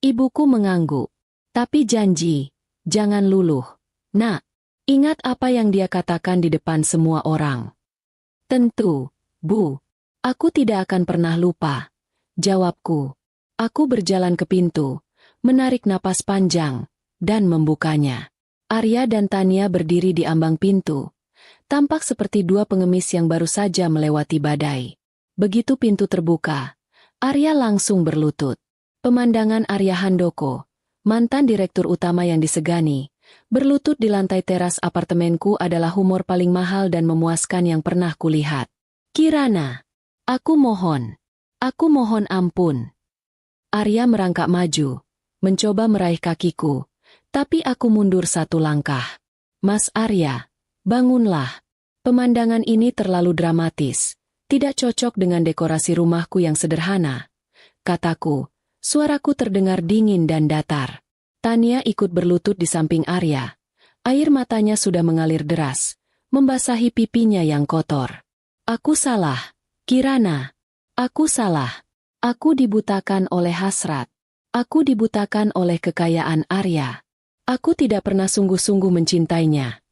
Ibuku mengangguk. Tapi janji, jangan luluh. Nak, ingat apa yang dia katakan di depan semua orang. Tentu, Bu. Aku tidak akan pernah lupa. Jawabku. Aku berjalan ke pintu, menarik napas panjang, dan membukanya. Arya dan Tania berdiri di ambang pintu. Tampak seperti dua pengemis yang baru saja melewati badai. Begitu pintu terbuka, Arya langsung berlutut. Pemandangan Arya Handoko, mantan direktur utama yang disegani, berlutut di lantai teras apartemenku adalah humor paling mahal dan memuaskan yang pernah kulihat. Kirana, aku mohon ampun. Arya merangkak maju, mencoba meraih kakiku, tapi aku mundur 1 langkah. Mas Arya, bangunlah. Pemandangan ini terlalu dramatis, tidak cocok dengan dekorasi rumahku yang sederhana. Kataku, suaraku terdengar dingin dan datar. Tania ikut berlutut di samping Arya. Air matanya sudah mengalir deras, membasahi pipinya yang kotor. Aku salah, Kirana. Aku salah. Aku dibutakan oleh hasrat. Aku dibutakan oleh kekayaan Arya. Aku tidak pernah sungguh-sungguh mencintainya.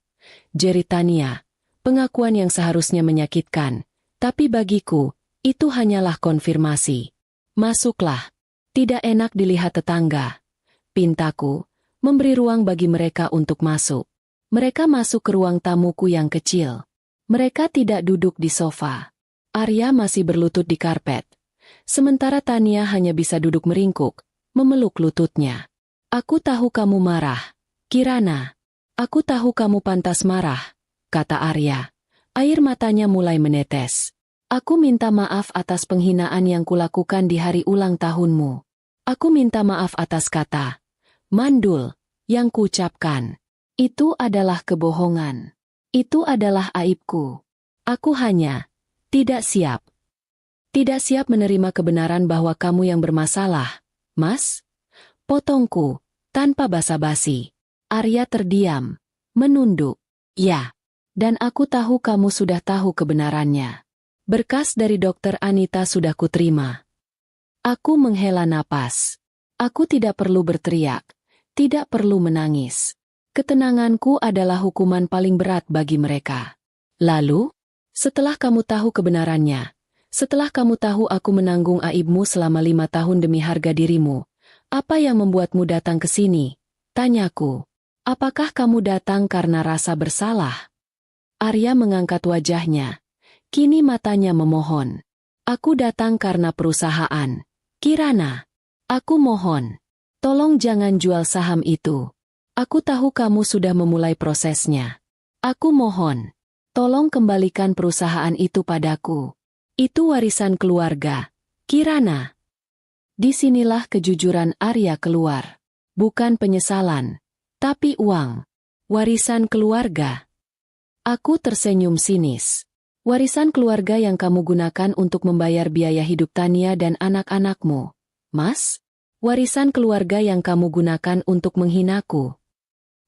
Jeri Tania. Pengakuan yang seharusnya menyakitkan, tapi bagiku, itu hanyalah konfirmasi. Masuklah. Tidak enak dilihat tetangga. Pintaku, memberi ruang bagi mereka untuk masuk. Mereka masuk ke ruang tamuku yang kecil. Mereka tidak duduk di sofa. Arya masih berlutut di karpet. Sementara Tania hanya bisa duduk meringkuk, memeluk lututnya. Aku tahu kamu marah, Kirana. Aku tahu kamu pantas marah, kata Arya. Air matanya mulai menetes. Aku minta maaf atas penghinaan yang kulakukan di hari ulang tahunmu. Aku minta maaf atas kata mandul yang kuucapkan. Itu adalah kebohongan. Itu adalah aibku. Aku hanya tidak siap. Tidak siap menerima kebenaran bahwa kamu yang bermasalah, Mas. Potongku, tanpa basa-basi. Arya terdiam, menunduk. Ya, dan aku tahu kamu sudah tahu kebenarannya. Berkas dari Dokter Anita sudah kuterima. Aku menghela napas. Aku tidak perlu berteriak, tidak perlu menangis. Ketenanganku adalah hukuman paling berat bagi mereka. Lalu, setelah kamu tahu kebenarannya, setelah kamu tahu aku menanggung aibmu selama 5 tahun demi harga dirimu, apa yang membuatmu datang ke sini? Tanyaku. Apakah kamu datang karena rasa bersalah? Arya mengangkat wajahnya. Kini matanya memohon. Aku datang karena perusahaan. Kirana. Aku mohon. Tolong jangan jual saham itu. Aku tahu kamu sudah memulai prosesnya. Aku mohon. Tolong kembalikan perusahaan itu padaku. Itu warisan keluarga. Kirana. Disinilah kejujuran Arya keluar. Bukan penyesalan. Tapi uang. Warisan keluarga. Aku tersenyum sinis. Warisan keluarga yang kamu gunakan untuk membayar biaya hidup Tania dan anak-anakmu. Mas? Warisan keluarga yang kamu gunakan untuk menghinaku.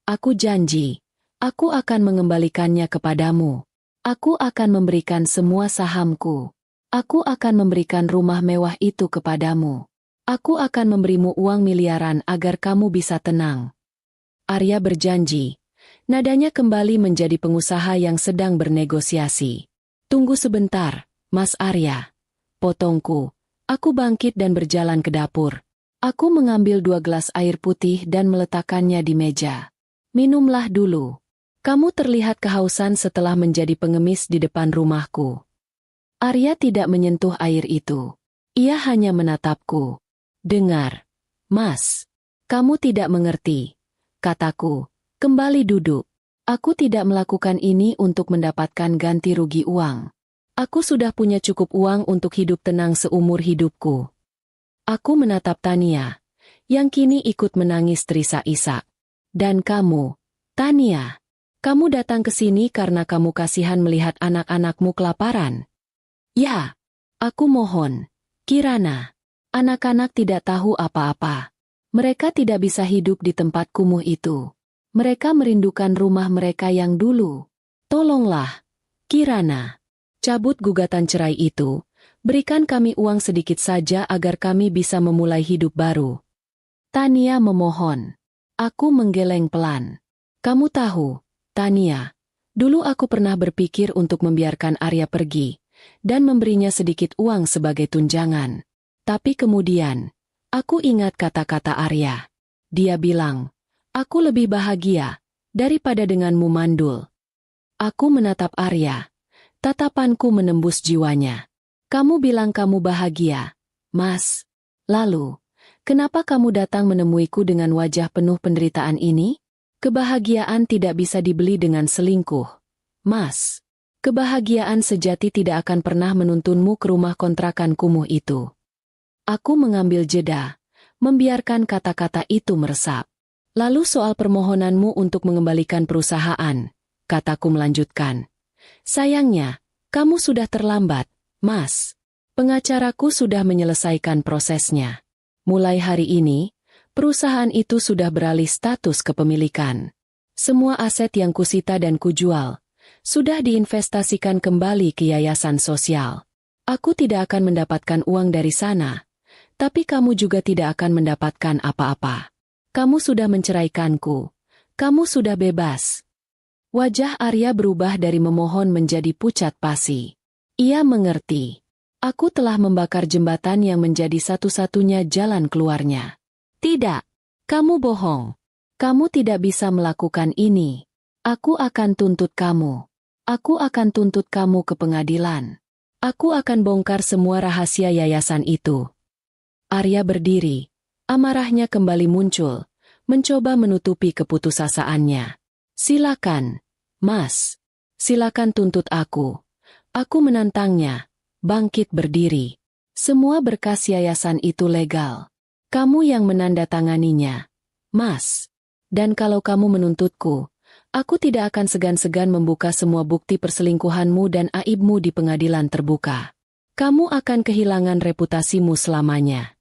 Aku janji. Aku akan mengembalikannya kepadamu. Aku akan memberikan semua sahamku. Aku akan memberikan rumah mewah itu kepadamu. Aku akan memberimu uang miliaran agar kamu bisa tenang. Arya berjanji. Nadanya kembali menjadi pengusaha yang sedang bernegosiasi. Tunggu sebentar, Mas Arya. Potongku. Aku bangkit dan berjalan ke dapur. Aku mengambil 2 gelas air putih dan meletakkannya di meja. Minumlah dulu. Kamu terlihat kehausan setelah menjadi pengemis di depan rumahku. Arya tidak menyentuh air itu. Ia hanya menatapku. Dengar. Mas. Kamu tidak mengerti. Kataku. Kembali duduk. Aku tidak melakukan ini untuk mendapatkan ganti rugi uang. Aku sudah punya cukup uang untuk hidup tenang seumur hidupku. Aku menatap Tania, yang kini ikut menangis terisak-isak. Dan kamu, Tania, kamu datang ke sini karena kamu kasihan melihat anak-anakmu kelaparan. Ya, aku mohon, Kirana. Anak-anak tidak tahu apa-apa. Mereka tidak bisa hidup di tempat kumuh itu. Mereka merindukan rumah mereka yang dulu. Tolonglah, Kirana. Cabut gugatan cerai itu. Berikan kami uang sedikit saja agar kami bisa memulai hidup baru. Tania memohon. Aku menggeleng pelan. Kamu tahu, Tania, dulu aku pernah berpikir untuk membiarkan Arya pergi dan memberinya sedikit uang sebagai tunjangan. Tapi kemudian, aku ingat kata-kata Arya. Dia bilang, aku lebih bahagia daripada denganmu mandul. Aku menatap Arya. Tatapanku menembus jiwanya. Kamu bilang kamu bahagia, Mas. Lalu, kenapa kamu datang menemuiku dengan wajah penuh penderitaan ini? Kebahagiaan tidak bisa dibeli dengan selingkuh, Mas. Kebahagiaan sejati tidak akan pernah menuntunmu ke rumah kontrakan kumuh itu. Aku mengambil jeda, membiarkan kata-kata itu meresap. Lalu soal permohonanmu untuk mengembalikan perusahaan, kataku melanjutkan. Sayangnya, kamu sudah terlambat, Mas. Pengacaraku sudah menyelesaikan prosesnya. Mulai hari ini, perusahaan itu sudah beralih status kepemilikan. Semua aset yang kusita dan kujual, sudah diinvestasikan kembali ke yayasan sosial. Aku tidak akan mendapatkan uang dari sana, tapi kamu juga tidak akan mendapatkan apa-apa. Kamu sudah menceraikanku. Kamu sudah bebas. Wajah Arya berubah dari memohon menjadi pucat pasi. Ia mengerti. Aku telah membakar jembatan yang menjadi satu-satunya jalan keluarnya. Tidak. Kamu bohong. Kamu tidak bisa melakukan ini. Aku akan tuntut kamu. Aku akan tuntut kamu ke pengadilan. Aku akan bongkar semua rahasia yayasan itu. Arya berdiri. Amarahnya kembali muncul, mencoba menutupi keputusasaannya. Silakan, Mas. Silakan tuntut aku. Aku menantangnya. Bangkit berdiri. Semua berkas yayasan itu legal. Kamu yang menandatanganinya, Mas. Dan kalau kamu menuntutku, aku tidak akan segan-segan membuka semua bukti perselingkuhanmu dan aibmu di pengadilan terbuka. Kamu akan kehilangan reputasimu selamanya.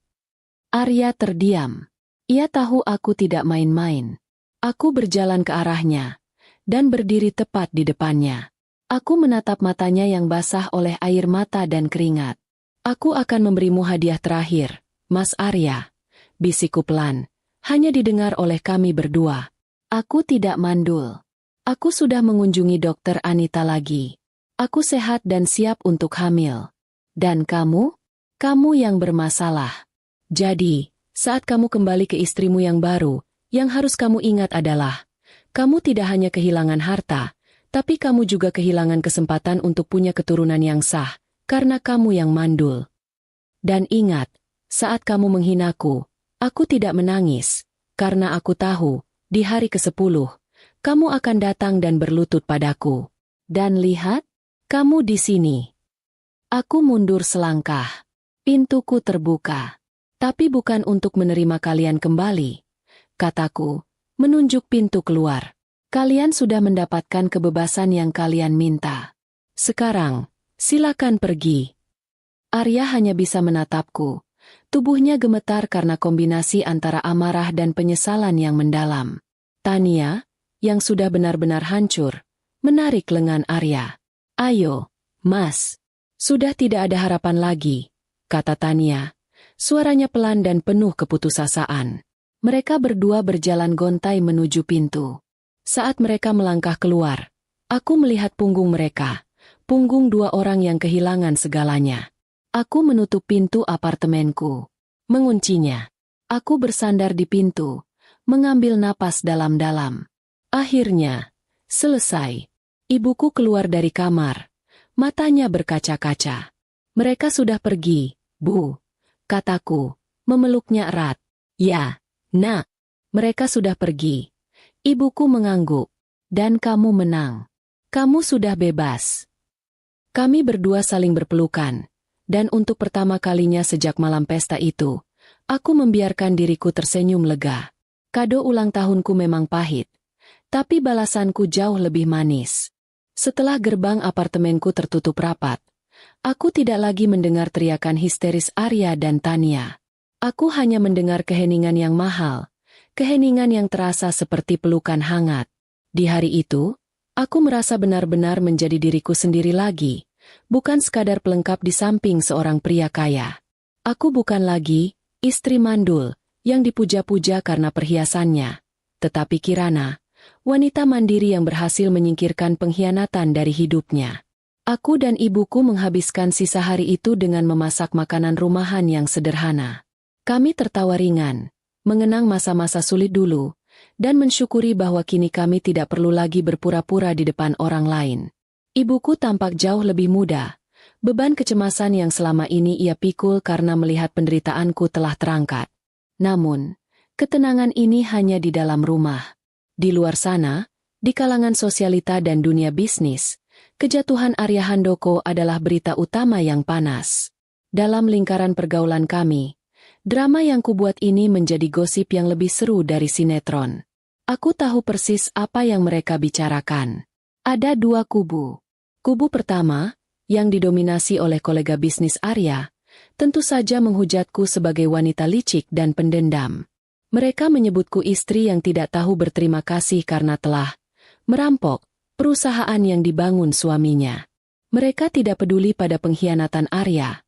Arya terdiam. Ia tahu aku tidak main-main. Aku berjalan ke arahnya dan berdiri tepat di depannya. Aku menatap matanya yang basah oleh air mata dan keringat. Aku akan memberimu hadiah terakhir, Mas Arya. Bisikku pelan, hanya didengar oleh kami berdua. Aku tidak mandul. Aku sudah mengunjungi dokter Anita lagi. Aku sehat dan siap untuk hamil. Dan kamu? Kamu yang bermasalah. Jadi, saat kamu kembali ke istrimu yang baru, yang harus kamu ingat adalah, kamu tidak hanya kehilangan harta, tapi kamu juga kehilangan kesempatan untuk punya keturunan yang sah, karena kamu yang mandul. Dan ingat, saat kamu menghinaku, aku tidak menangis, karena aku tahu, di hari ke-10, kamu akan datang dan berlutut padaku. Dan lihat, kamu di sini. Aku mundur selangkah. Pintuku terbuka. Tapi bukan untuk menerima kalian kembali. Kataku, menunjuk pintu keluar. Kalian sudah mendapatkan kebebasan yang kalian minta. Sekarang, silakan pergi. Arya hanya bisa menatapku. Tubuhnya gemetar karena kombinasi antara amarah dan penyesalan yang mendalam. Tania, yang sudah benar-benar hancur, menarik lengan Arya. Ayo, Mas. Sudah tidak ada harapan lagi, kata Tania. Suaranya pelan dan penuh keputusasaan. Mereka berdua berjalan gontai menuju pintu. Saat mereka melangkah keluar, aku melihat punggung mereka. Punggung dua orang yang kehilangan segalanya. Aku menutup pintu apartemenku. Menguncinya. Aku bersandar di pintu, mengambil napas dalam-dalam. Akhirnya, selesai. Ibuku keluar dari kamar. Matanya berkaca-kaca. Mereka sudah pergi, Bu. Kataku, memeluknya erat. Ya, Nak. Mereka sudah pergi. Ibuku mengangguk. Dan kamu menang. Kamu sudah bebas. Kami berdua saling berpelukan. Dan untuk pertama kalinya sejak malam pesta itu, aku membiarkan diriku tersenyum lega. Kado ulang tahunku memang pahit. Tapi balasanku jauh lebih manis. Setelah gerbang apartemenku tertutup rapat, aku tidak lagi mendengar teriakan histeris Arya dan Tania. Aku hanya mendengar keheningan yang mahal, keheningan yang terasa seperti pelukan hangat. Di hari itu, aku merasa benar-benar menjadi diriku sendiri lagi, bukan sekadar pelengkap di samping seorang pria kaya. Aku bukan lagi istri mandul yang dipuja-puja karena perhiasannya, tetapi Kirana, wanita mandiri yang berhasil menyingkirkan pengkhianatan dari hidupnya. Aku dan ibuku menghabiskan sisa hari itu dengan memasak makanan rumahan yang sederhana. Kami tertawa ringan, mengenang masa-masa sulit dulu, dan mensyukuri bahwa kini kami tidak perlu lagi berpura-pura di depan orang lain. Ibuku tampak jauh lebih muda. Beban kecemasan yang selama ini ia pikul karena melihat penderitaanku telah terangkat. Namun, ketenangan ini hanya di dalam rumah. Di luar sana, di kalangan sosialita dan dunia bisnis, kejatuhan Arya Handoko adalah berita utama yang panas. Dalam lingkaran pergaulan kami, drama yang kubuat ini menjadi gosip yang lebih seru dari sinetron. Aku tahu persis apa yang mereka bicarakan. Ada dua kubu. Kubu pertama, yang didominasi oleh kolega bisnis Arya, tentu saja menghujatku sebagai wanita licik dan pendendam. Mereka menyebutku istri yang tidak tahu berterima kasih karena telah merampok perusahaan yang dibangun suaminya. Mereka tidak peduli pada pengkhianatan Arya.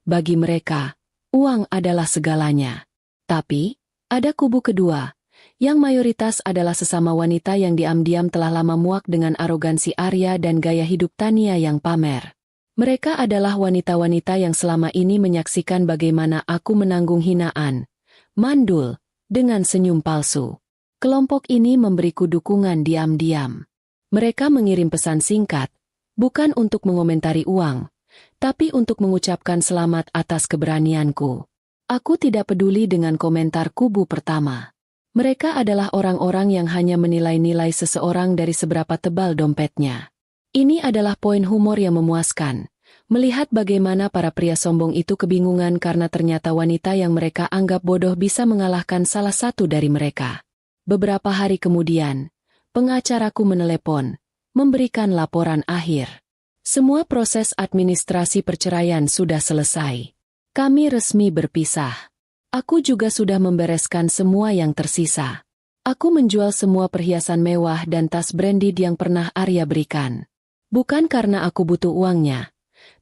Bagi mereka, uang adalah segalanya. Tapi, ada kubu kedua, yang mayoritas adalah sesama wanita yang diam-diam telah lama muak dengan arogansi Arya dan gaya hidup Tania yang pamer. Mereka adalah wanita-wanita yang selama ini menyaksikan bagaimana aku menanggung hinaan, mandul, dengan senyum palsu. Kelompok ini memberiku dukungan diam-diam. Mereka mengirim pesan singkat, bukan untuk mengomentari uang, tapi untuk mengucapkan selamat atas keberanianku. Aku tidak peduli dengan komentar kubu pertama. Mereka adalah orang-orang yang hanya menilai-nilai seseorang dari seberapa tebal dompetnya. Ini adalah poin humor yang memuaskan, melihat bagaimana para pria sombong itu kebingungan karena ternyata wanita yang mereka anggap bodoh bisa mengalahkan salah satu dari mereka. Beberapa hari kemudian, pengacaraku menelepon, memberikan laporan akhir. Semua proses administrasi perceraian sudah selesai. Kami resmi berpisah. Aku juga sudah membereskan semua yang tersisa. Aku menjual semua perhiasan mewah dan tas branded yang pernah Arya berikan. Bukan karena aku butuh uangnya,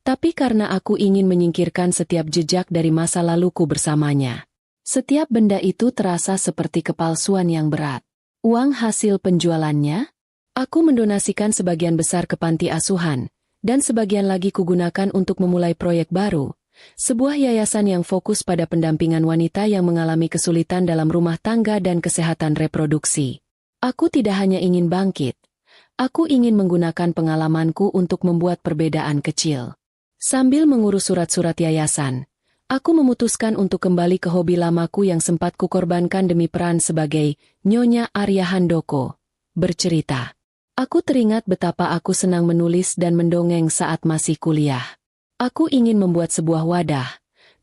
tapi karena aku ingin menyingkirkan setiap jejak dari masa laluku bersamanya. Setiap benda itu terasa seperti kepalsuan yang berat. Uang hasil penjualannya? Aku mendonasikan sebagian besar ke panti asuhan, dan sebagian lagi kugunakan untuk memulai proyek baru. Sebuah yayasan yang fokus pada pendampingan wanita yang mengalami kesulitan dalam rumah tangga dan kesehatan reproduksi. Aku tidak hanya ingin bangkit. Aku ingin menggunakan pengalamanku untuk membuat perbedaan kecil. Sambil mengurus surat-surat yayasan, aku memutuskan untuk kembali ke hobi lamaku yang sempat kukorbankan demi peran sebagai Nyonya Arya Handoko. Bercerita. Aku teringat betapa aku senang menulis dan mendongeng saat masih kuliah. Aku ingin membuat sebuah wadah,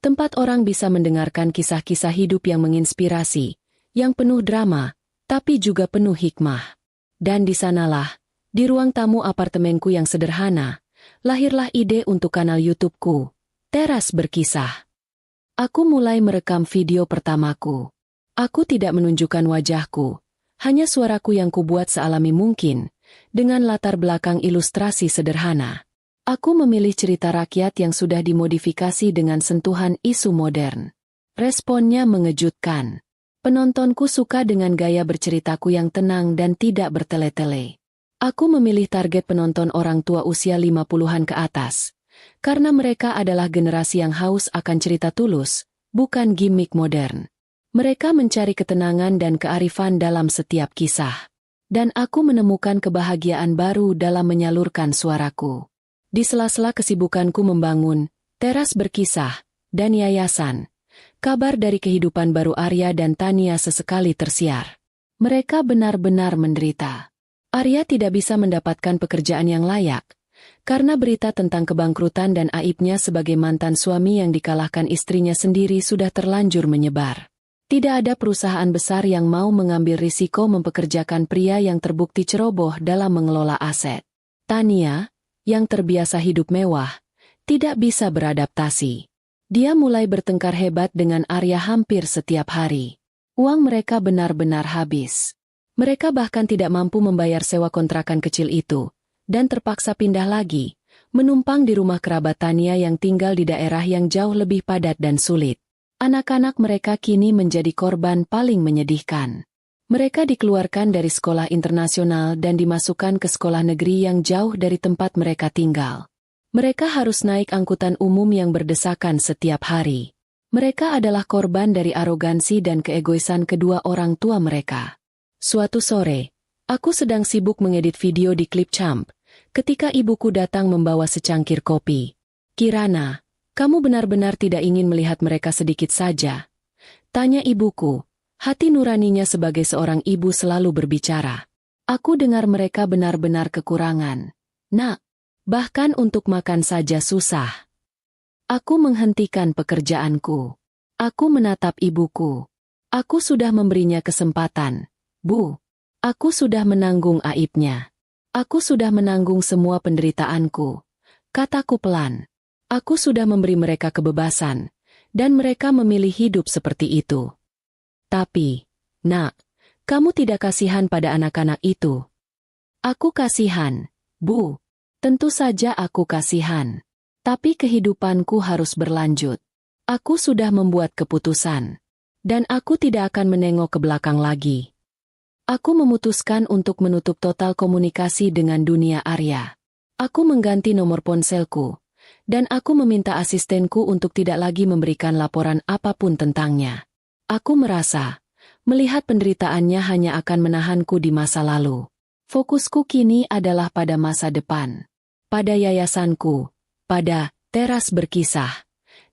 tempat orang bisa mendengarkan kisah-kisah hidup yang menginspirasi, yang penuh drama, tapi juga penuh hikmah. Dan di sanalah, di ruang tamu apartemenku yang sederhana, lahirlah ide untuk kanal YouTube-ku, Teras Berkisah. Aku mulai merekam video pertamaku. Aku tidak menunjukkan wajahku, hanya suaraku yang kubuat sealami mungkin, dengan latar belakang ilustrasi sederhana. Aku memilih cerita rakyat yang sudah dimodifikasi dengan sentuhan isu modern. Responnya mengejutkan. Penontonku suka dengan gaya berceritaku yang tenang dan tidak bertele-tele. Aku memilih target penonton orang tua usia 50-an ke atas, karena mereka adalah generasi yang haus akan cerita tulus, bukan gimmick modern. Mereka mencari ketenangan dan kearifan dalam setiap kisah. Dan aku menemukan kebahagiaan baru dalam menyalurkan suaraku. Di sela-sela kesibukanku membangun, Teras Berkisah, dan yayasan, kabar dari kehidupan baru Arya dan Tania sesekali tersiar. Mereka benar-benar menderita. Arya tidak bisa mendapatkan pekerjaan yang layak, karena berita tentang kebangkrutan dan aibnya sebagai mantan suami yang dikalahkan istrinya sendiri sudah terlanjur menyebar. Tidak ada perusahaan besar yang mau mengambil risiko mempekerjakan pria yang terbukti ceroboh dalam mengelola aset. Tania, yang terbiasa hidup mewah, tidak bisa beradaptasi. Dia mulai bertengkar hebat dengan Arya hampir setiap hari. Uang mereka benar-benar habis. Mereka bahkan tidak mampu membayar sewa kontrakan kecil itu, dan terpaksa pindah lagi, menumpang di rumah kerabat Tania yang tinggal di daerah yang jauh lebih padat dan sulit. Anak-anak mereka kini menjadi korban paling menyedihkan. Mereka dikeluarkan dari sekolah internasional dan dimasukkan ke sekolah negeri yang jauh dari tempat mereka tinggal. Mereka harus naik angkutan umum yang berdesakan setiap hari. Mereka adalah korban dari arogansi dan keegoisan kedua orang tua mereka. Suatu sore, aku sedang sibuk mengedit video di Clipchamp, ketika ibuku datang membawa secangkir kopi. "Kirana, kamu benar-benar tidak ingin melihat mereka sedikit saja?" tanya ibuku. Hati nuraninya sebagai seorang ibu selalu berbicara. "Aku dengar mereka benar-benar kekurangan, Nak. Bahkan untuk makan saja susah." Aku menghentikan pekerjaanku. Aku menatap ibuku. "Aku sudah memberinya kesempatan, Bu. Aku sudah menanggung aibnya. Aku sudah menanggung semua penderitaanku," kataku pelan. "Aku sudah memberi mereka kebebasan, dan mereka memilih hidup seperti itu. Tapi, Nak, kamu tidak kasihan pada anak-anak itu?" "Aku kasihan, Bu. Tentu saja aku kasihan. Tapi kehidupanku harus berlanjut. Aku sudah membuat keputusan. Dan aku tidak akan menengok ke belakang lagi. Aku memutuskan untuk menutup total komunikasi dengan dunia Arya. Aku mengganti nomor ponselku, dan aku meminta asistenku untuk tidak lagi memberikan laporan apapun tentangnya. Aku merasa, melihat penderitaannya hanya akan menahanku di masa lalu. Fokusku kini adalah pada masa depan. Pada yayasanku, pada Teras Berkisah,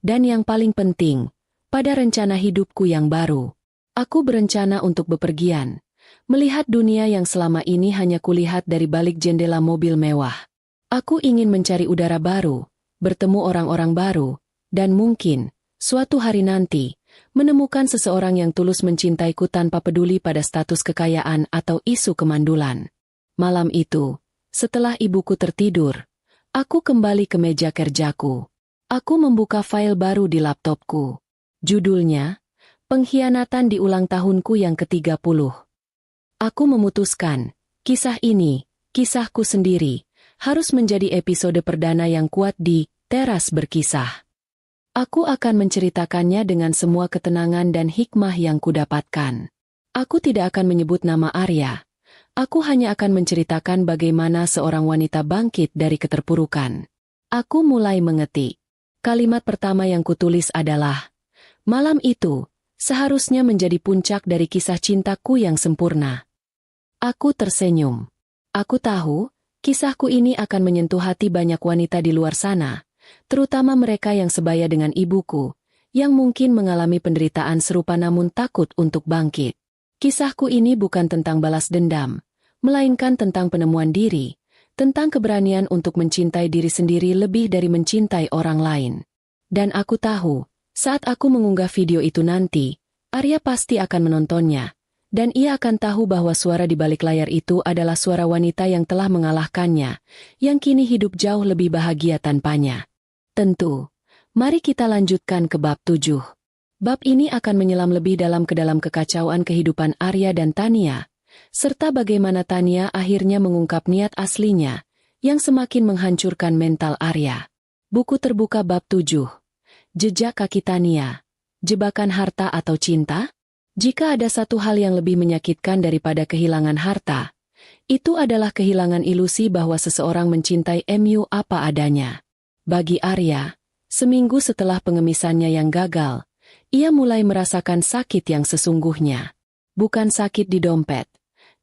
dan yang paling penting, pada rencana hidupku yang baru. Aku berencana untuk bepergian, melihat dunia yang selama ini hanya kulihat dari balik jendela mobil mewah. Aku ingin mencari udara baru, bertemu orang-orang baru, dan mungkin, suatu hari nanti, menemukan seseorang yang tulus mencintaiku tanpa peduli pada status kekayaan atau isu kemandulan. Malam itu, setelah ibuku tertidur, aku kembali ke meja kerjaku. Aku membuka file baru di laptopku. Judulnya, Pengkhianatan di Ulang Tahunku yang ke-30. Aku memutuskan, kisah ini, kisahku sendiri, harus menjadi episode perdana yang kuat di Teras Berkisah. Aku akan menceritakannya dengan semua ketenangan dan hikmah yang kudapatkan. Aku tidak akan menyebut nama Arya. Aku hanya akan menceritakan bagaimana seorang wanita bangkit dari keterpurukan. Aku mulai mengetik. Kalimat pertama yang kutulis adalah, malam itu seharusnya menjadi puncak dari kisah cintaku yang sempurna. Aku tersenyum. Aku tahu, kisahku ini akan menyentuh hati banyak wanita di luar sana, terutama mereka yang sebaya dengan ibuku, yang mungkin mengalami penderitaan serupa namun takut untuk bangkit. Kisahku ini bukan tentang balas dendam, melainkan tentang penemuan diri, tentang keberanian untuk mencintai diri sendiri lebih dari mencintai orang lain. Dan aku tahu, saat aku mengunggah video itu nanti, Arya pasti akan menontonnya, dan ia akan tahu bahwa suara di balik layar itu adalah suara wanita yang telah mengalahkannya, yang kini hidup jauh lebih bahagia tanpanya. Tentu, mari kita lanjutkan ke bab 7. Bab ini akan menyelam lebih dalam ke dalam kekacauan kehidupan Arya dan Tania, serta bagaimana Tania akhirnya mengungkap niat aslinya, yang semakin menghancurkan mental Arya. Buku terbuka bab 7. Jejak kaki Tania. Jebakan harta atau cinta? Jika ada satu hal yang lebih menyakitkan daripada kehilangan harta, itu adalah kehilangan ilusi bahwa seseorang mencintai MU apa adanya. Bagi Arya, seminggu setelah pengemisannya yang gagal, ia mulai merasakan sakit yang sesungguhnya. Bukan sakit di dompet,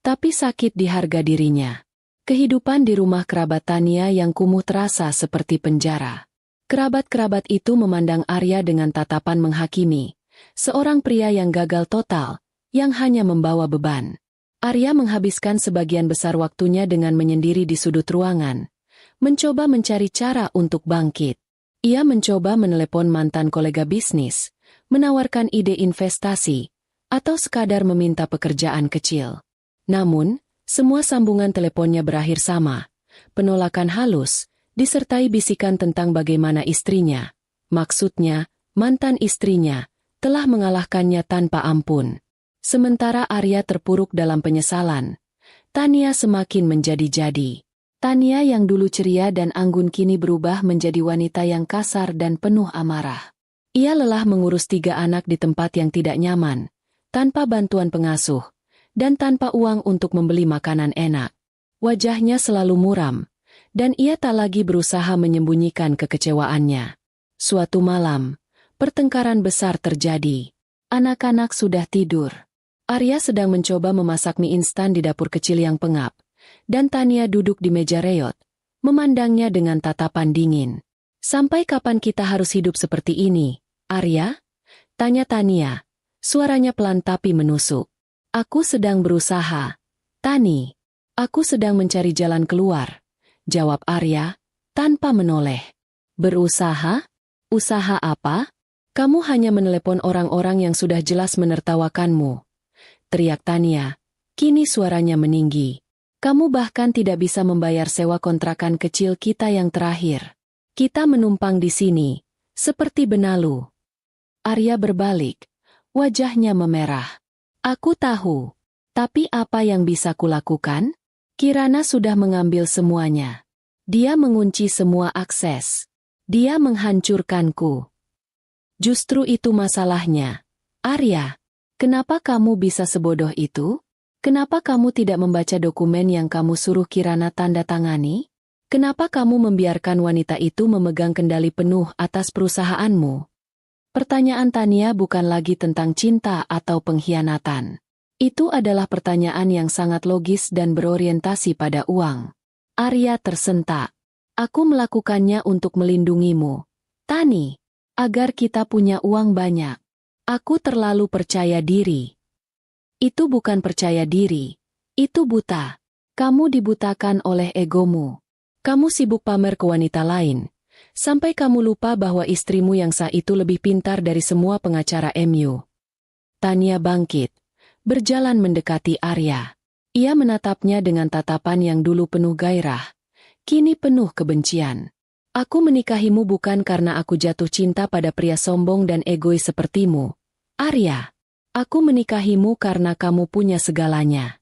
tapi sakit di harga dirinya. Kehidupan di rumah kerabat Tania yang kumuh terasa seperti penjara. Kerabat-kerabat itu memandang Arya dengan tatapan menghakimi, seorang pria yang gagal total, yang hanya membawa beban. Arya menghabiskan sebagian besar waktunya dengan menyendiri di sudut ruangan, mencoba mencari cara untuk bangkit. Ia mencoba menelepon mantan kolega bisnis, menawarkan ide investasi, atau sekadar meminta pekerjaan kecil. Namun, semua sambungan teleponnya berakhir sama, penolakan halus, disertai bisikan tentang bagaimana istrinya, maksudnya, mantan istrinya, telah mengalahkannya tanpa ampun. Sementara Arya terpuruk dalam penyesalan, Tania semakin menjadi-jadi. Tania yang dulu ceria dan anggun kini berubah menjadi wanita yang kasar dan penuh amarah. Ia lelah mengurus 3 anak di tempat yang tidak nyaman, tanpa bantuan pengasuh, dan tanpa uang untuk membeli makanan enak. Wajahnya selalu muram, dan ia tak lagi berusaha menyembunyikan kekecewaannya. Suatu malam, pertengkaran besar terjadi. Anak-anak sudah tidur. Arya sedang mencoba memasak mie instan di dapur kecil yang pengap, dan Tania duduk di meja reot, memandangnya dengan tatapan dingin. Sampai kapan kita harus hidup seperti ini, Arya? Tanya Tania. Suaranya pelan tapi menusuk. Aku sedang berusaha. Tani, aku sedang mencari jalan keluar, jawab Arya, tanpa menoleh. Berusaha? Usaha apa? Kamu hanya menelepon orang-orang yang sudah jelas menertawakanmu. Teriak Tania. Kini suaranya meninggi. Kamu bahkan tidak bisa membayar sewa kontrakan kecil kita yang terakhir. Kita menumpang di sini, seperti benalu. Arya berbalik. Wajahnya memerah. Aku tahu. Tapi apa yang bisa kulakukan? Kirana sudah mengambil semuanya. Dia mengunci semua akses. Dia menghancurkanku. Justru itu masalahnya. Arya, kenapa kamu bisa sebodoh itu? Kenapa kamu tidak membaca dokumen yang kamu suruh Kirana tanda tangani? Kenapa kamu membiarkan wanita itu memegang kendali penuh atas perusahaanmu? Pertanyaan Tania bukan lagi tentang cinta atau pengkhianatan. Itu adalah pertanyaan yang sangat logis dan berorientasi pada uang. Arya tersentak. Aku melakukannya untuk melindungimu, Tani, agar kita punya uang banyak. Aku terlalu percaya diri. Itu bukan percaya diri. Itu buta. Kamu dibutakan oleh egomu. Kamu sibuk pamer ke wanita lain, sampai kamu lupa bahwa istrimu yang sah itu lebih pintar dari semua pengacara MU. Tania bangkit, berjalan mendekati Arya. Ia menatapnya dengan tatapan yang dulu penuh gairah, kini penuh kebencian. Aku menikahimu bukan karena aku jatuh cinta pada pria sombong dan egois sepertimu, Arya. Aku menikahimu karena kamu punya segalanya.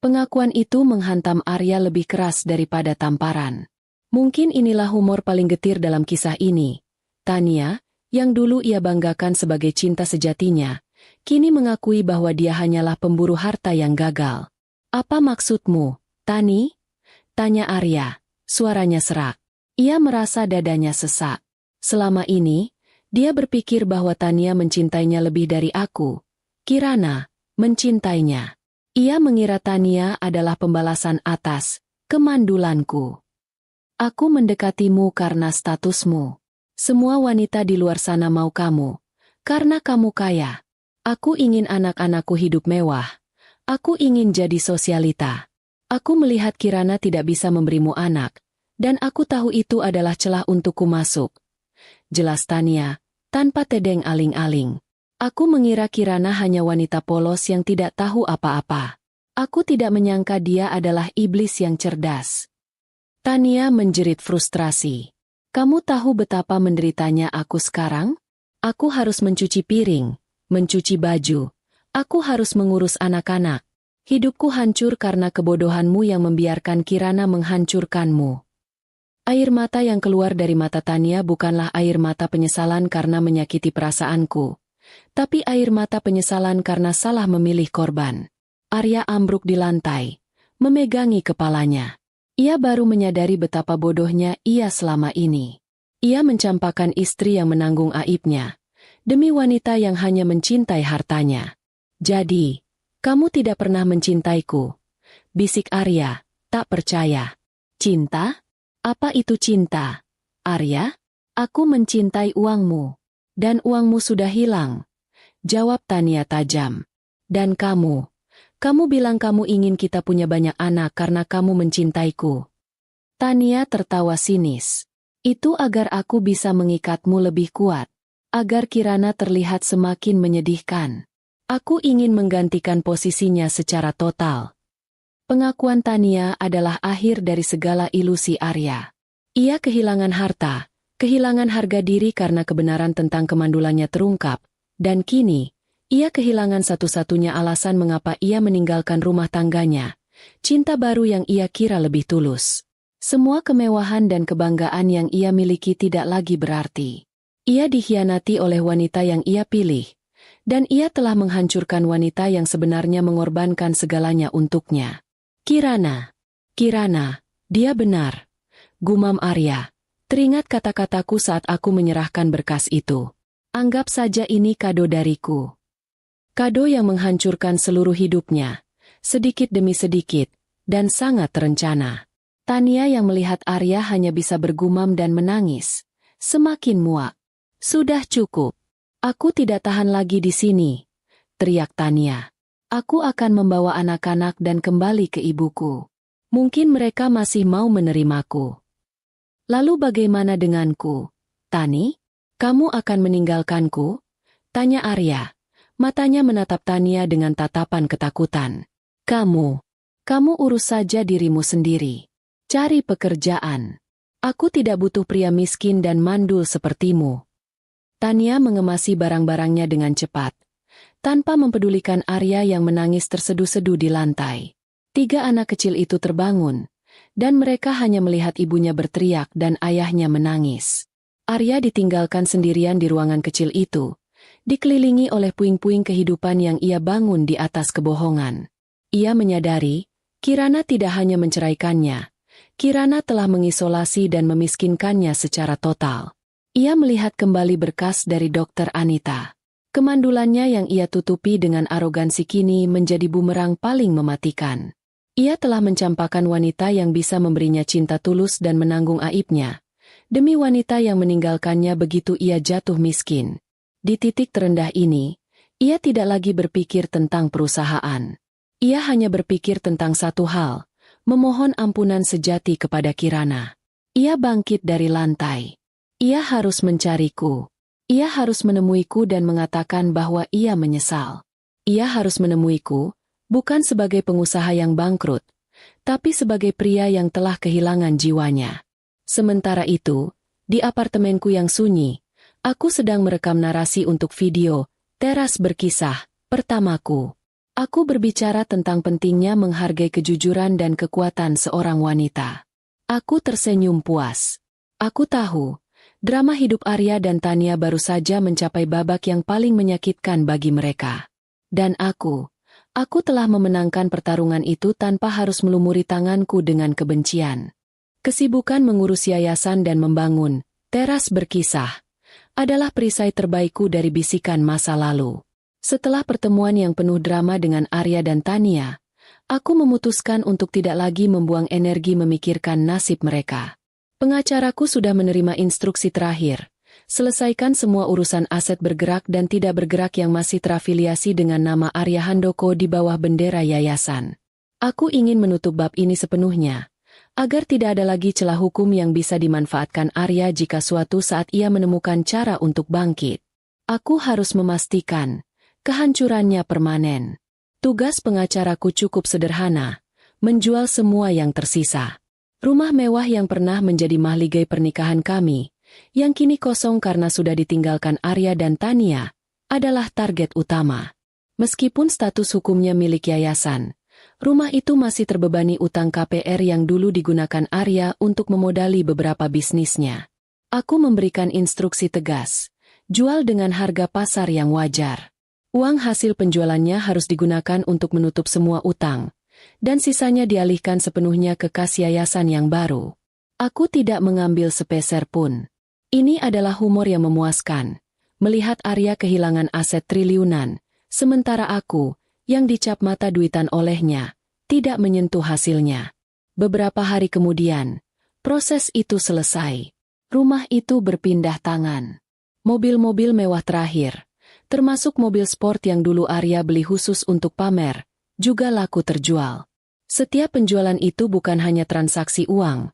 Pengakuan itu menghantam Arya lebih keras daripada tamparan. Mungkin inilah humor paling getir dalam kisah ini. Tania, yang dulu ia banggakan sebagai cinta sejatinya, kini mengakui bahwa dia hanyalah pemburu harta yang gagal. "Apa maksudmu, Tani?" tanya Arya. Suaranya serak. Ia merasa dadanya sesak. Selama ini, dia berpikir bahwa Tania mencintainya lebih dari aku. Kirana mencintainya. Ia mengira Tania adalah pembalasan atas kemandulanku. "Aku mendekatimu karena statusmu. Semua wanita di luar sana mau kamu. Karena kamu kaya. Aku ingin anak-anakku hidup mewah. Aku ingin jadi sosialita. Aku melihat Kirana tidak bisa memberimu anak, dan aku tahu itu adalah celah untukku masuk." Jelas Tania, tanpa tedeng aling-aling. "Aku mengira Kirana hanya wanita polos yang tidak tahu apa-apa. Aku tidak menyangka dia adalah iblis yang cerdas." Tania menjerit frustrasi. "Kamu tahu betapa menderitanya aku sekarang? Aku harus mencuci piring, mencuci baju. Aku harus mengurus anak-anak. Hidupku hancur karena kebodohanmu yang membiarkan Kirana menghancurkanmu." Air mata yang keluar dari mata Tania bukanlah air mata penyesalan karena menyakiti perasaanku, tapi air mata penyesalan karena salah memilih korban. Arya ambruk di lantai, memegangi kepalanya. Ia baru menyadari betapa bodohnya ia selama ini. Ia mencampakkan istri yang menanggung aibnya, demi wanita yang hanya mencintai hartanya. "Jadi, kamu tidak pernah mencintaiku?" bisik Arya, tak percaya. "Cinta? Apa itu cinta, Arya?" "Aku mencintai uangmu. Dan uangmu sudah hilang," jawab Tania tajam. "Dan kamu bilang kamu ingin kita punya banyak anak karena kamu mencintaiku." Tania tertawa sinis. "Itu agar aku bisa mengikatmu lebih kuat. Agar Kirana terlihat semakin menyedihkan. Aku ingin menggantikan posisinya secara total." Pengakuan Tania adalah akhir dari segala ilusi Arya. Ia kehilangan harta, kehilangan harga diri karena kebenaran tentang kemandulannya terungkap, dan kini, ia kehilangan satu-satunya alasan mengapa ia meninggalkan rumah tangganya, cinta baru yang ia kira lebih tulus. Semua kemewahan dan kebanggaan yang ia miliki tidak lagi berarti. Ia dikhianati oleh wanita yang ia pilih, dan ia telah menghancurkan wanita yang sebenarnya mengorbankan segalanya untuknya. Kirana, dia benar," gumam Arya. "Teringat kata-kataku saat aku menyerahkan berkas itu. Anggap saja ini kado dariku. Kado yang menghancurkan seluruh hidupnya, sedikit demi sedikit, dan sangat terencana." Tania yang melihat Arya hanya bisa bergumam dan menangis, semakin muak. "Sudah cukup. Aku tidak tahan lagi di sini," teriak Tania. "Aku akan membawa anak-anak dan kembali ke ibuku. Mungkin mereka masih mau menerimaku." "Lalu bagaimana denganku, Tani? Kamu akan meninggalkanku?" tanya Arya. Matanya menatap Tania dengan tatapan ketakutan. Kamu urus saja dirimu sendiri. Cari pekerjaan. Aku tidak butuh pria miskin dan mandul sepertimu." Tania mengemasi barang-barangnya dengan cepat, tanpa mempedulikan Arya yang menangis terseduh-seduh di lantai. 3 anak kecil itu terbangun, dan mereka hanya melihat ibunya berteriak dan ayahnya menangis. Arya ditinggalkan sendirian di ruangan kecil itu, dikelilingi oleh puing-puing kehidupan yang ia bangun di atas kebohongan. Ia menyadari, Kirana tidak hanya menceraikannya, Kirana telah mengisolasi dan memiskinkannya secara total. Ia melihat kembali berkas dari Dokter Anita. Kemandulannya yang ia tutupi dengan arogansi kini menjadi bumerang paling mematikan. Ia telah mencampakkan wanita yang bisa memberinya cinta tulus dan menanggung aibnya, demi wanita yang meninggalkannya begitu ia jatuh miskin. Di titik terendah ini, ia tidak lagi berpikir tentang perusahaan. Ia hanya berpikir tentang satu hal, memohon ampunan sejati kepada Kirana. Ia bangkit dari lantai. Ia harus mencariku. Ia harus menemuiku dan mengatakan bahwa ia menyesal. Ia harus menemuiku, bukan sebagai pengusaha yang bangkrut, tapi sebagai pria yang telah kehilangan jiwanya. Sementara itu, di apartemenku yang sunyi, aku sedang merekam narasi untuk video Teras Berkisah pertamaku. Aku berbicara tentang pentingnya menghargai kejujuran dan kekuatan seorang wanita. Aku tersenyum puas. Aku tahu, drama hidup Arya dan Tania baru saja mencapai babak yang paling menyakitkan bagi mereka. Dan aku telah memenangkan pertarungan itu tanpa harus melumuri tanganku dengan kebencian. Kesibukan mengurus yayasan dan membangun teras berkisah adalah perisai terbaikku dari bisikan masa lalu. Setelah pertemuan yang penuh drama dengan Arya dan Tania, aku memutuskan untuk tidak lagi membuang energi memikirkan nasib mereka. Pengacaraku sudah menerima instruksi terakhir. Selesaikan semua urusan aset bergerak dan tidak bergerak yang masih terafiliasi dengan nama Arya Handoko di bawah bendera yayasan. Aku ingin menutup bab ini sepenuhnya, agar tidak ada lagi celah hukum yang bisa dimanfaatkan Arya jika suatu saat ia menemukan cara untuk bangkit. Aku harus memastikan kehancurannya permanen. Tugas pengacaraku cukup sederhana, menjual semua yang tersisa. Rumah mewah yang pernah menjadi mahligai pernikahan kami, yang kini kosong karena sudah ditinggalkan Arya dan Tania, adalah target utama. Meskipun status hukumnya milik yayasan, rumah itu masih terbebani utang KPR yang dulu digunakan Arya untuk memodali beberapa bisnisnya. Aku memberikan instruksi tegas, jual dengan harga pasar yang wajar. Uang hasil penjualannya harus digunakan untuk menutup semua utang, dan sisanya dialihkan sepenuhnya ke kas yayasan yang baru. Aku tidak mengambil sepeser pun. Ini adalah humor yang memuaskan, melihat Arya kehilangan aset triliunan, sementara aku, yang dicap mata duitan olehnya, tidak menyentuh hasilnya. Beberapa hari kemudian, proses itu selesai. Rumah itu berpindah tangan. Mobil-mobil mewah terakhir, termasuk mobil sport yang dulu Arya beli khusus untuk pamer, juga laku terjual. Setiap penjualan itu bukan hanya transaksi uang,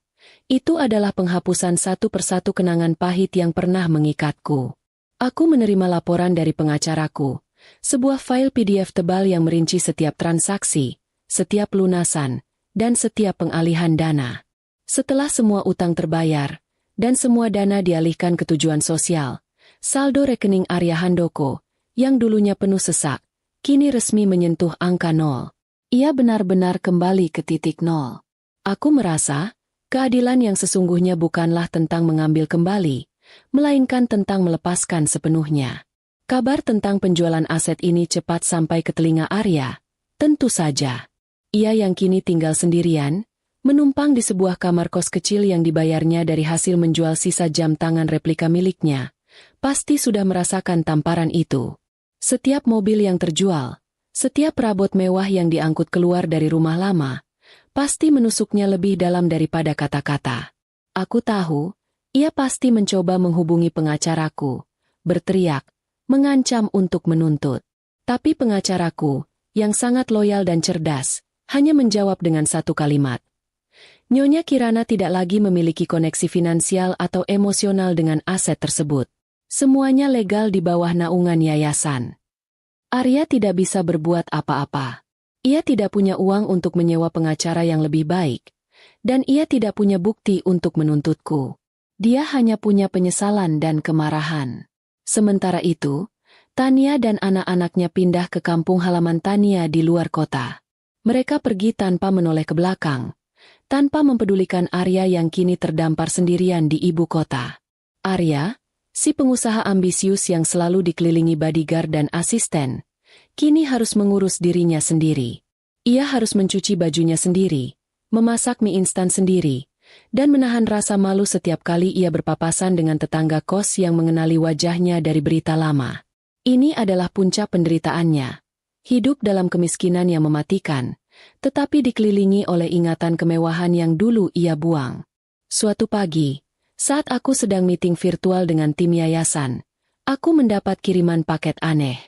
itu adalah penghapusan satu persatu kenangan pahit yang pernah mengikatku. Aku menerima laporan dari pengacaraku, sebuah file PDF tebal yang merinci setiap transaksi, setiap lunasan, dan setiap pengalihan dana. Setelah semua utang terbayar, dan semua dana dialihkan ke tujuan sosial, saldo rekening Arya Handoko, yang dulunya penuh sesak, kini resmi menyentuh angka 0. Ia benar-benar kembali ke titik 0. Aku merasa, keadilan yang sesungguhnya bukanlah tentang mengambil kembali, melainkan tentang melepaskan sepenuhnya. Kabar tentang penjualan aset ini cepat sampai ke telinga Arya. Tentu saja. Ia yang kini tinggal sendirian, menumpang di sebuah kamar kos kecil yang dibayarnya dari hasil menjual sisa jam tangan replika miliknya, pasti sudah merasakan tamparan itu. Setiap mobil yang terjual, setiap perabot mewah yang diangkut keluar dari rumah lama, pasti menusuknya lebih dalam daripada kata-kata. Aku tahu, ia pasti mencoba menghubungi pengacaraku, berteriak, mengancam untuk menuntut. Tapi pengacaraku, yang sangat loyal dan cerdas, hanya menjawab dengan satu kalimat. Nyonya Kirana tidak lagi memiliki koneksi finansial atau emosional dengan aset tersebut. Semuanya legal di bawah naungan yayasan. Arya tidak bisa berbuat apa-apa. Ia tidak punya uang untuk menyewa pengacara yang lebih baik, dan ia tidak punya bukti untuk menuntutku. Dia hanya punya penyesalan dan kemarahan. Sementara itu, Tania dan anak-anaknya pindah ke kampung halaman Tania di luar kota. Mereka pergi tanpa menoleh ke belakang, tanpa mempedulikan Arya yang kini terdampar sendirian di ibu kota. Arya, si pengusaha ambisius yang selalu dikelilingi bodyguard dan asisten, kini harus mengurus dirinya sendiri. Ia harus mencuci bajunya sendiri, memasak mie instan sendiri, dan menahan rasa malu setiap kali ia berpapasan dengan tetangga kos yang mengenali wajahnya dari berita lama. Ini adalah puncak penderitaannya. Hidup dalam kemiskinan yang mematikan, tetapi dikelilingi oleh ingatan kemewahan yang dulu ia buang. Suatu pagi, saat aku sedang meeting virtual dengan tim yayasan, aku mendapat kiriman paket aneh.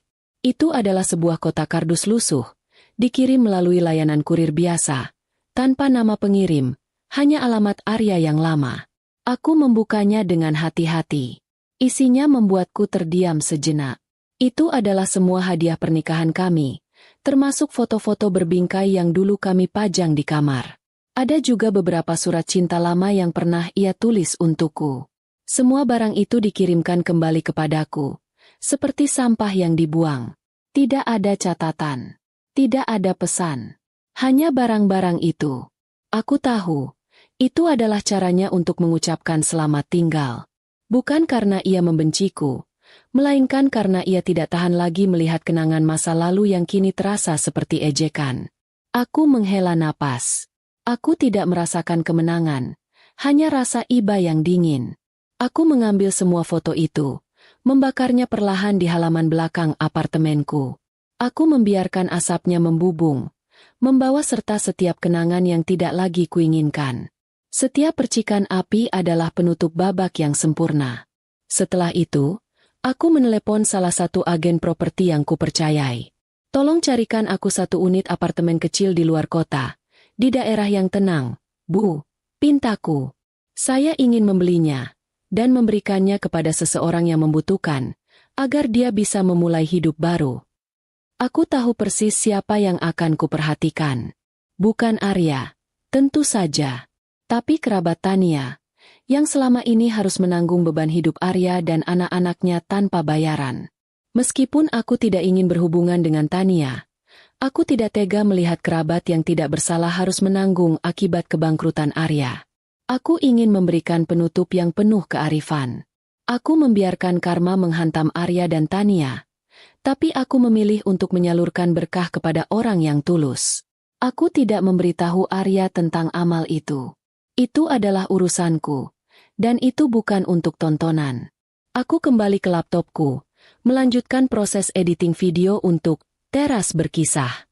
Itu adalah sebuah kotak kardus lusuh, dikirim melalui layanan kurir biasa, tanpa nama pengirim, hanya alamat Arya yang lama. Aku membukanya dengan hati-hati. Isinya membuatku terdiam sejenak. Itu adalah semua hadiah pernikahan kami, termasuk foto-foto berbingkai yang dulu kami pajang di kamar. Ada juga beberapa surat cinta lama yang pernah ia tulis untukku. Semua barang itu dikirimkan kembali kepadaku, seperti sampah yang dibuang. Tidak ada catatan. Tidak ada pesan. Hanya barang-barang itu. Aku tahu, itu adalah caranya untuk mengucapkan selamat tinggal. Bukan karena ia membenciku, melainkan karena ia tidak tahan lagi melihat kenangan masa lalu yang kini terasa seperti ejekan. Aku menghela napas. Aku tidak merasakan kemenangan, hanya rasa iba yang dingin. Aku mengambil semua foto itu, membakarnya perlahan di halaman belakang apartemenku. Aku membiarkan asapnya membubung, membawa serta setiap kenangan yang tidak lagi kuinginkan. Setiap percikan api adalah penutup babak yang sempurna. Setelah itu, aku menelepon salah satu agen properti yang kupercayai. Tolong carikan aku satu unit apartemen kecil di luar kota, di daerah yang tenang, Bu, pintaku. Saya ingin membelinya, dan memberikannya kepada seseorang yang membutuhkan, agar dia bisa memulai hidup baru. Aku tahu persis siapa yang akan kuperhatikan. Bukan Arya, tentu saja. Tapi kerabat Tania, yang selama ini harus menanggung beban hidup Arya dan anak-anaknya tanpa bayaran. Meskipun aku tidak ingin berhubungan dengan Tania, aku tidak tega melihat kerabat yang tidak bersalah harus menanggung akibat kebangkrutan Arya. Aku ingin memberikan penutup yang penuh kearifan. Aku membiarkan karma menghantam Arya dan Tania. Tapi aku memilih untuk menyalurkan berkah kepada orang yang tulus. Aku tidak memberitahu Arya tentang amal itu. Itu adalah urusanku, dan itu bukan untuk tontonan. Aku kembali ke laptopku, melanjutkan proses editing video untuk Teras Berkisah.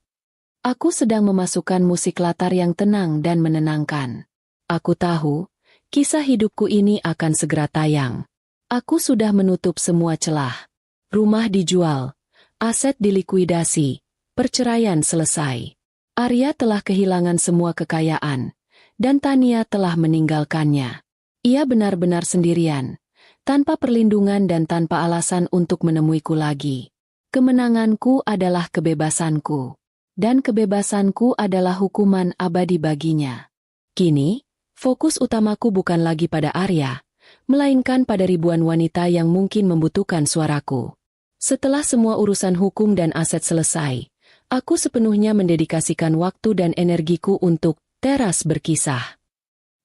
Aku sedang memasukkan musik latar yang tenang dan menenangkan. Aku tahu, kisah hidupku ini akan segera tayang. Aku sudah menutup semua celah. Rumah dijual, aset dilikuidasi, perceraian selesai. Arya telah kehilangan semua kekayaan, dan Tania telah meninggalkannya. Ia benar-benar sendirian, tanpa perlindungan dan tanpa alasan untuk menemuiku lagi. Kemenanganku adalah kebebasanku, dan kebebasanku adalah hukuman abadi baginya. Kini, fokus utamaku bukan lagi pada Arya, melainkan pada ribuan wanita yang mungkin membutuhkan suaraku. Setelah semua urusan hukum dan aset selesai, aku sepenuhnya mendedikasikan waktu dan energiku untuk Teras Berkisah.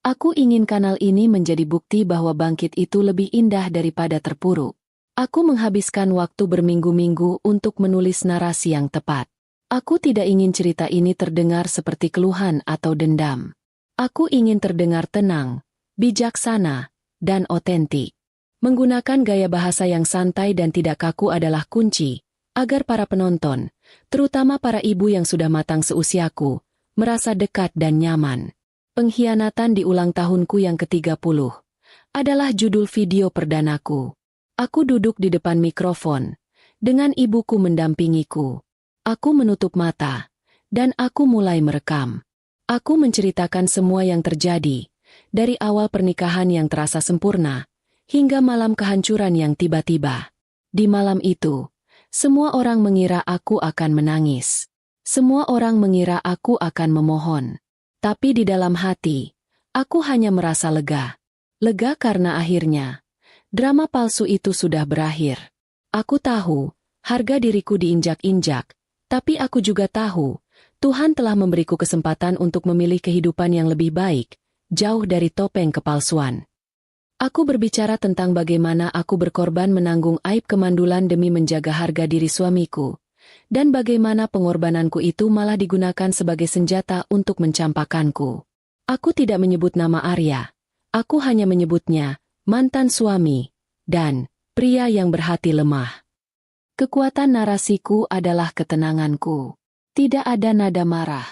Aku ingin kanal ini menjadi bukti bahwa bangkit itu lebih indah daripada terpuruk. Aku menghabiskan waktu berminggu-minggu untuk menulis narasi yang tepat. Aku tidak ingin cerita ini terdengar seperti keluhan atau dendam. Aku ingin terdengar tenang, bijaksana, dan otentik. Menggunakan gaya bahasa yang santai dan tidak kaku adalah kunci, agar para penonton, terutama para ibu yang sudah matang seusiaku, merasa dekat dan nyaman. Pengkhianatan di ulang tahunku yang ke-30 adalah judul video perdanaku. Aku duduk di depan mikrofon, dengan ibuku mendampingiku. Aku menutup mata, dan aku mulai merekam. Aku menceritakan semua yang terjadi, dari awal pernikahan yang terasa sempurna, hingga malam kehancuran yang tiba-tiba. Di malam itu, semua orang mengira aku akan menangis. Semua orang mengira aku akan memohon. Tapi di dalam hati, aku hanya merasa lega. Lega karena akhirnya, drama palsu itu sudah berakhir. Aku tahu, harga diriku diinjak-injak, tapi aku juga tahu, Tuhan telah memberiku kesempatan untuk memilih kehidupan yang lebih baik, jauh dari topeng kepalsuan. Aku berbicara tentang bagaimana aku berkorban menanggung aib kemandulan demi menjaga harga diri suamiku, dan bagaimana pengorbananku itu malah digunakan sebagai senjata untuk mencampakkanku. Aku tidak menyebut nama Arya, aku hanya menyebutnya mantan suami, dan pria yang berhati lemah. Kekuatan narasiku adalah ketenanganku. Tidak ada nada marah,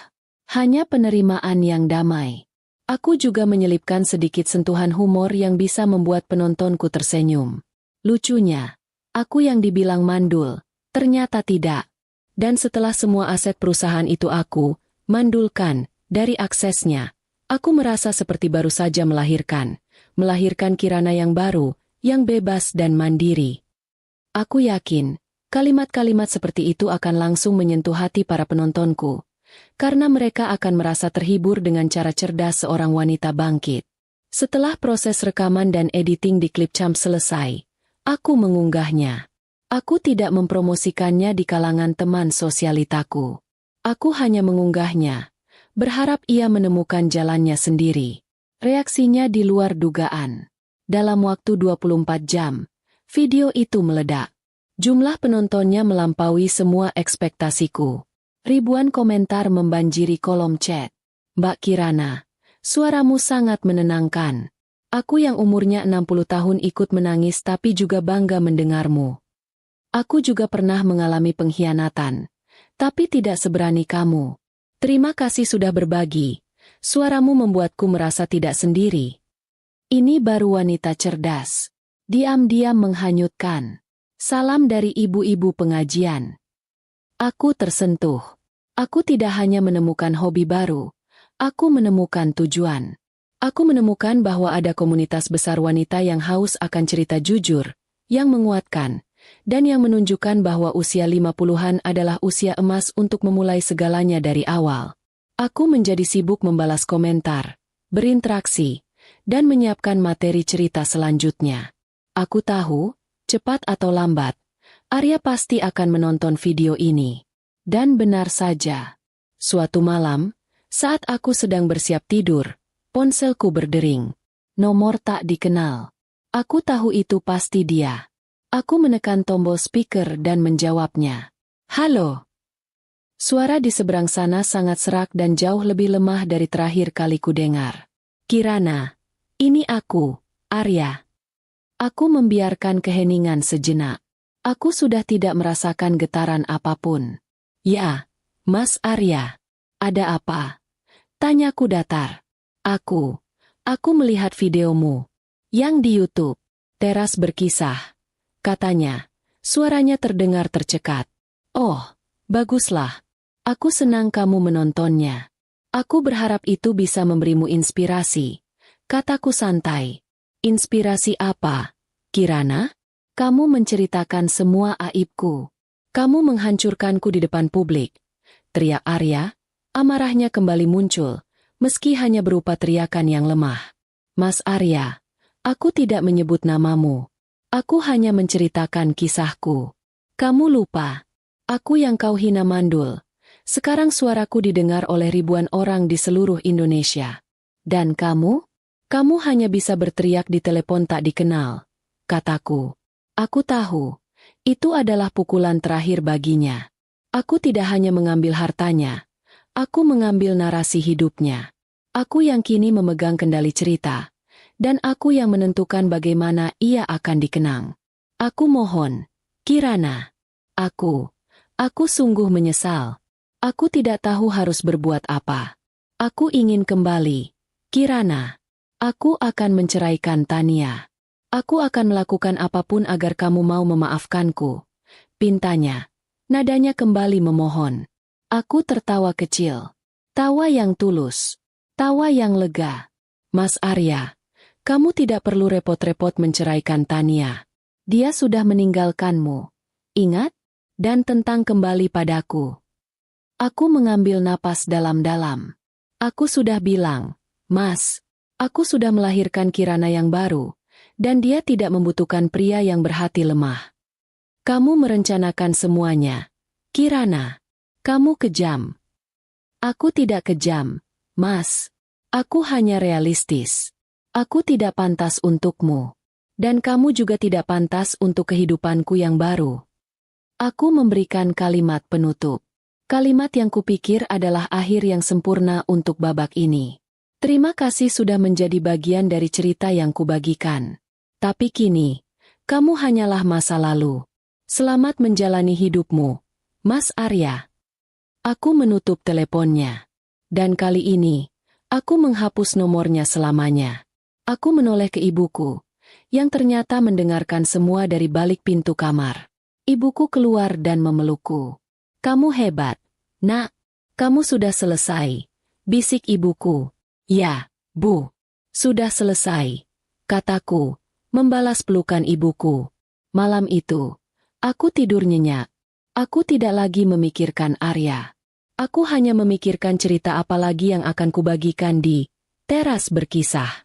hanya penerimaan yang damai. Aku juga menyelipkan sedikit sentuhan humor yang bisa membuat penontonku tersenyum. Lucunya, aku yang dibilang mandul, ternyata tidak. Dan setelah semua aset perusahaan itu aku mandulkan dari aksesnya, aku merasa seperti baru saja melahirkan Kirana yang baru, yang bebas dan mandiri. Aku yakin, kalimat-kalimat seperti itu akan langsung menyentuh hati para penontonku. Karena mereka akan merasa terhibur dengan cara cerdas seorang wanita bangkit. Setelah proses rekaman dan editing di Clipchamp selesai, aku mengunggahnya. Aku tidak mempromosikannya di kalangan teman sosialitaku. Aku hanya mengunggahnya, berharap ia menemukan jalannya sendiri. Reaksinya di luar dugaan. Dalam waktu 24 jam, video itu meledak. Jumlah penontonnya melampaui semua ekspektasiku. Ribuan komentar membanjiri kolom chat. Mbak Kirana, suaramu sangat menenangkan. Aku yang umurnya 60 tahun ikut menangis tapi juga bangga mendengarmu. Aku juga pernah mengalami pengkhianatan, tapi tidak seberani kamu. Terima kasih sudah berbagi. Suaramu membuatku merasa tidak sendiri. Ini baru wanita cerdas. Diam-diam menghanyutkan. Salam dari ibu-ibu pengajian. Aku tersentuh. Aku tidak hanya menemukan hobi baru. Aku menemukan tujuan. Aku menemukan bahwa ada komunitas besar wanita yang haus akan cerita jujur, yang menguatkan, dan yang menunjukkan bahwa usia 50-an adalah usia emas untuk memulai segalanya dari awal. Aku menjadi sibuk membalas komentar, berinteraksi, dan menyiapkan materi cerita selanjutnya. Aku tahu, cepat atau lambat, Arya pasti akan menonton video ini. Dan benar saja. Suatu malam, saat aku sedang bersiap tidur, ponselku berdering. Nomor tak dikenal. Aku tahu itu pasti dia. Aku menekan tombol speaker dan menjawabnya. Halo. Suara di seberang sana sangat serak dan jauh lebih lemah dari terakhir kali ku dengar. Kirana, ini aku, Arya. Aku membiarkan keheningan sejenak. Aku sudah tidak merasakan getaran apapun. Ya, Mas Arya. Ada apa? Tanyaku datar. Aku melihat videomu. Yang di YouTube. Teras berkisah. Katanya, suaranya terdengar tercekat. Oh, baguslah. Aku senang kamu menontonnya. Aku berharap itu bisa memberimu inspirasi. Kataku santai. Inspirasi apa, Kirana? Kamu menceritakan semua aibku. Kamu menghancurkanku di depan publik. Teriak Arya, amarahnya kembali muncul, meski hanya berupa teriakan yang lemah. Mas Arya, aku tidak menyebut namamu. Aku hanya menceritakan kisahku. Kamu lupa. Aku yang kau hina mandul. Sekarang suaraku didengar oleh ribuan orang di seluruh Indonesia. Dan kamu? Kamu hanya bisa berteriak di telepon tak dikenal. Kataku. Aku tahu. Itu adalah pukulan terakhir baginya. Aku tidak hanya mengambil hartanya. Aku mengambil narasi hidupnya. Aku yang kini memegang kendali cerita. Dan aku yang menentukan bagaimana ia akan dikenang. Aku mohon. Kirana. Aku sungguh menyesal. Aku tidak tahu harus berbuat apa. Aku ingin kembali. Kirana. Aku akan menceraikan Tania. Aku akan melakukan apapun agar kamu mau memaafkanku. Pintanya. Nadanya kembali memohon. Aku tertawa kecil. Tawa yang tulus. Tawa yang lega. Mas Arya, kamu tidak perlu repot-repot menceraikan Tania. Dia sudah meninggalkanmu. Ingat? Dan tentang kembali padaku. Aku mengambil napas dalam-dalam. Aku sudah bilang, Mas, aku sudah melahirkan Kirana yang baru, dan dia tidak membutuhkan pria yang berhati lemah. Kamu merencanakan semuanya. Kirana, kamu kejam. Aku tidak kejam, Mas. Aku hanya realistis. Aku tidak pantas untukmu. Dan kamu juga tidak pantas untuk kehidupanku yang baru. Aku memberikan kalimat penutup. Kalimat yang kupikir adalah akhir yang sempurna untuk babak ini. Terima kasih sudah menjadi bagian dari cerita yang kubagikan. Tapi kini, kamu hanyalah masa lalu. Selamat menjalani hidupmu, Mas Arya. Aku menutup teleponnya. Dan kali ini, aku menghapus nomornya selamanya. Aku menoleh ke ibuku, yang ternyata mendengarkan semua dari balik pintu kamar. Ibuku keluar dan memelukku. Kamu hebat, Nak. Kamu sudah selesai, bisik ibuku. Ya, Bu. Sudah selesai, kataku, membalas pelukan ibuku. Malam itu, aku tidur nyenyak. Aku tidak lagi memikirkan Arya. Aku hanya memikirkan cerita apa lagi yang akan kubagikan di teras berkisah.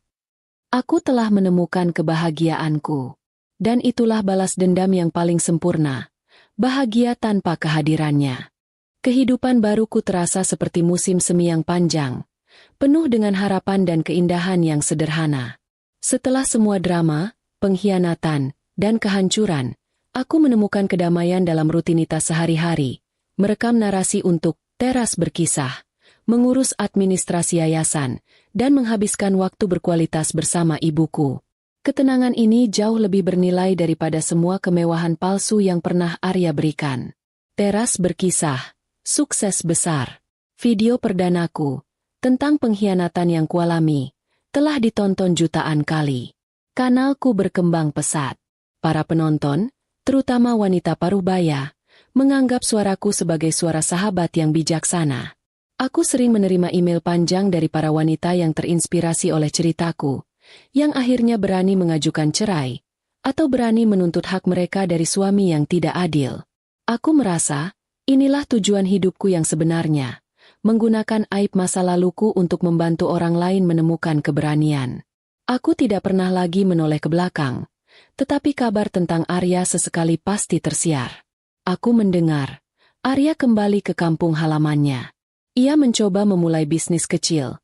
Aku telah menemukan kebahagiaanku. Dan itulah balas dendam yang paling sempurna. Bahagia tanpa kehadirannya. Kehidupan baruku terasa seperti musim semi yang panjang, penuh dengan harapan dan keindahan yang sederhana. Setelah semua drama, pengkhianatan, dan kehancuran, aku menemukan kedamaian dalam rutinitas sehari-hari, merekam narasi untuk Teras Berkisah, mengurus administrasi yayasan, dan menghabiskan waktu berkualitas bersama ibuku. Ketenangan ini jauh lebih bernilai daripada semua kemewahan palsu yang pernah Arya berikan. Teras Berkisah, sukses besar. Video perdanaku, tentang pengkhianatan yang kualami, telah ditonton jutaan kali. Kanalku berkembang pesat. Para penonton, terutama wanita parubaya, menganggap suaraku sebagai suara sahabat yang bijaksana. Aku sering menerima email panjang dari para wanita yang terinspirasi oleh ceritaku, yang akhirnya berani mengajukan cerai, atau berani menuntut hak mereka dari suami yang tidak adil. Aku merasa, inilah tujuan hidupku yang sebenarnya, menggunakan aib masa laluku untuk membantu orang lain menemukan keberanian. Aku tidak pernah lagi menoleh ke belakang, tetapi kabar tentang Arya sesekali pasti tersiar. Aku mendengar, Arya kembali ke kampung halamannya. Ia mencoba memulai bisnis kecil,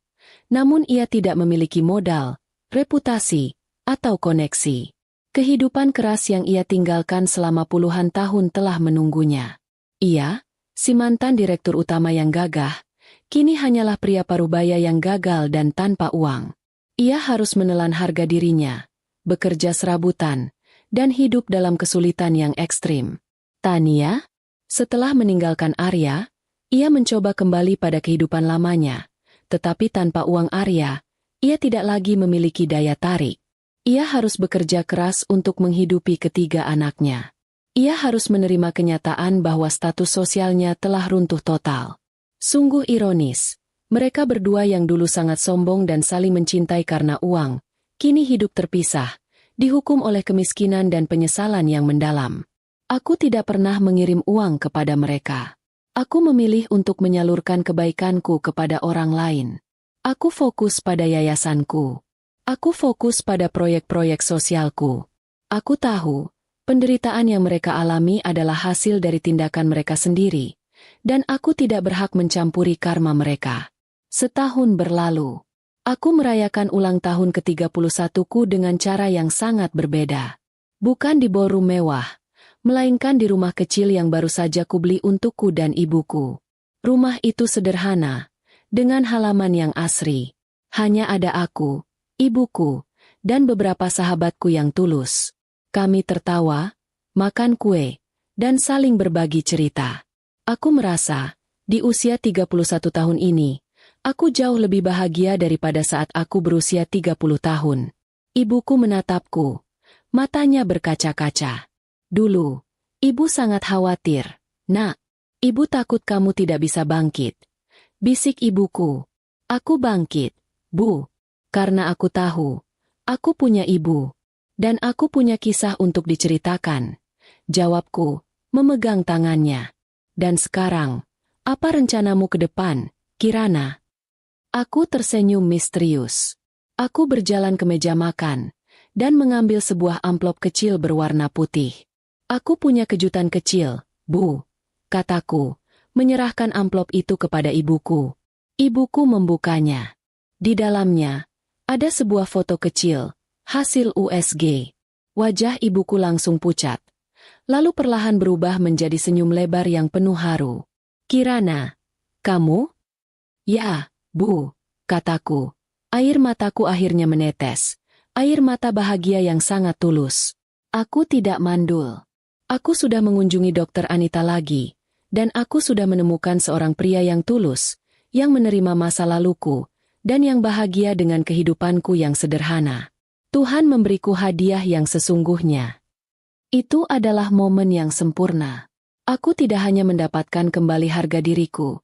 namun ia tidak memiliki modal, reputasi, atau koneksi. Kehidupan keras yang ia tinggalkan selama puluhan tahun telah menunggunya. Ia, si mantan direktur utama yang gagah, kini hanyalah pria parubaya yang gagal dan tanpa uang. Ia harus menelan harga dirinya, bekerja serabutan, dan hidup dalam kesulitan yang ekstrim. Tania, setelah meninggalkan Arya, ia mencoba kembali pada kehidupan lamanya, tetapi tanpa uang Arya, ia tidak lagi memiliki daya tarik. Ia harus bekerja keras untuk menghidupi ketiga anaknya. Ia harus menerima kenyataan bahwa status sosialnya telah runtuh total. Sungguh ironis, mereka berdua yang dulu sangat sombong dan saling mencintai karena uang, kini hidup terpisah, dihukum oleh kemiskinan dan penyesalan yang mendalam. Aku tidak pernah mengirim uang kepada mereka. Aku memilih untuk menyalurkan kebaikanku kepada orang lain. Aku fokus pada yayasanku. Aku fokus pada proyek-proyek sosialku. Aku tahu, penderitaan yang mereka alami adalah hasil dari tindakan mereka sendiri, dan aku tidak berhak mencampuri karma mereka. Setahun berlalu, aku merayakan ulang tahun ke-31ku dengan cara yang sangat berbeda. Bukan di ballroom mewah, melainkan di rumah kecil yang baru saja kubeli untukku dan ibuku. Rumah itu sederhana, dengan halaman yang asri. Hanya ada aku, ibuku, dan beberapa sahabatku yang tulus. Kami tertawa, makan kue, dan saling berbagi cerita. Aku merasa, di usia 31 tahun ini, aku jauh lebih bahagia daripada saat aku berusia 30 tahun. Ibuku menatapku, matanya berkaca-kaca. Dulu, ibu sangat khawatir. Nak, ibu takut kamu tidak bisa bangkit. Bisik ibuku. Aku bangkit, Bu. Karena aku tahu, aku punya ibu. Dan aku punya kisah untuk diceritakan. Jawabku, memegang tangannya. Dan sekarang, apa rencanamu ke depan, Kirana? Aku tersenyum misterius. Aku berjalan ke meja makan, dan mengambil sebuah amplop kecil berwarna putih. Aku punya kejutan kecil, Bu, kataku, menyerahkan amplop itu kepada ibuku. Ibuku membukanya. Di dalamnya, ada sebuah foto kecil, hasil USG. Wajah ibuku langsung pucat. Lalu perlahan berubah menjadi senyum lebar yang penuh haru. Kirana, kamu? Ya, Bu, kataku. Air mataku akhirnya menetes. Air mata bahagia yang sangat tulus. Aku tidak mandul. Aku sudah mengunjungi Dokter Anita lagi, dan aku sudah menemukan seorang pria yang tulus, yang menerima masa laluku, dan yang bahagia dengan kehidupanku yang sederhana. Tuhan memberiku hadiah yang sesungguhnya. Itu adalah momen yang sempurna. Aku tidak hanya mendapatkan kembali harga diriku,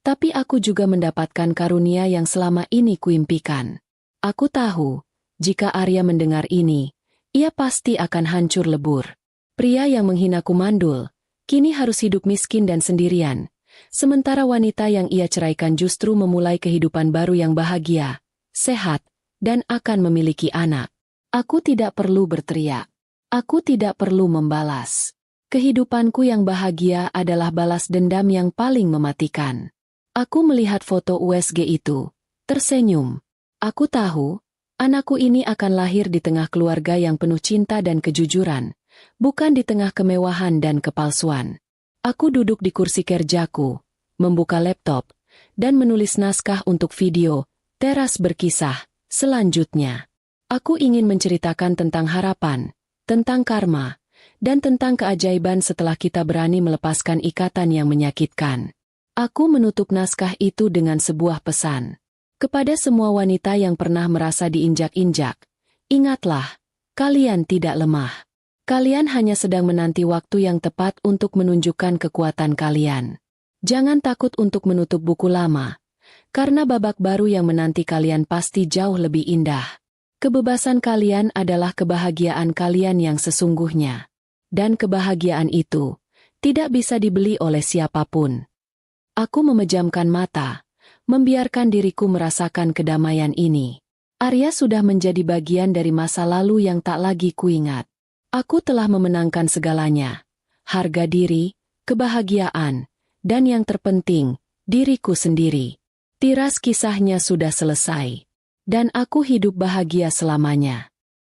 tapi aku juga mendapatkan karunia yang selama ini kuimpikan. Aku tahu, jika Arya mendengar ini, ia pasti akan hancur lebur. Pria yang menghinaku mandul, kini harus hidup miskin dan sendirian, sementara wanita yang ia ceraikan justru memulai kehidupan baru yang bahagia, sehat, dan akan memiliki anak. Aku tidak perlu berteriak. Aku tidak perlu membalas. Kehidupanku yang bahagia adalah balas dendam yang paling mematikan. Aku melihat foto USG itu, tersenyum. Aku tahu, anakku ini akan lahir di tengah keluarga yang penuh cinta dan kejujuran, bukan di tengah kemewahan dan kepalsuan. Aku duduk di kursi kerjaku, membuka laptop, dan menulis naskah untuk video, Teras Berkisah, selanjutnya. Aku ingin menceritakan tentang harapan, tentang karma, dan tentang keajaiban setelah kita berani melepaskan ikatan yang menyakitkan. Aku menutup naskah itu dengan sebuah pesan. Kepada semua wanita yang pernah merasa diinjak-injak, ingatlah, kalian tidak lemah. Kalian hanya sedang menanti waktu yang tepat untuk menunjukkan kekuatan kalian. Jangan takut untuk menutup buku lama, karena babak baru yang menanti kalian pasti jauh lebih indah. Kebebasan kalian adalah kebahagiaan kalian yang sesungguhnya. Dan kebahagiaan itu tidak bisa dibeli oleh siapapun. Aku memejamkan mata, membiarkan diriku merasakan kedamaian ini. Arya sudah menjadi bagian dari masa lalu yang tak lagi kuingat. Aku telah memenangkan segalanya. Harga diri, kebahagiaan, dan yang terpenting, diriku sendiri. Tiras kisahnya sudah selesai. Dan aku hidup bahagia selamanya.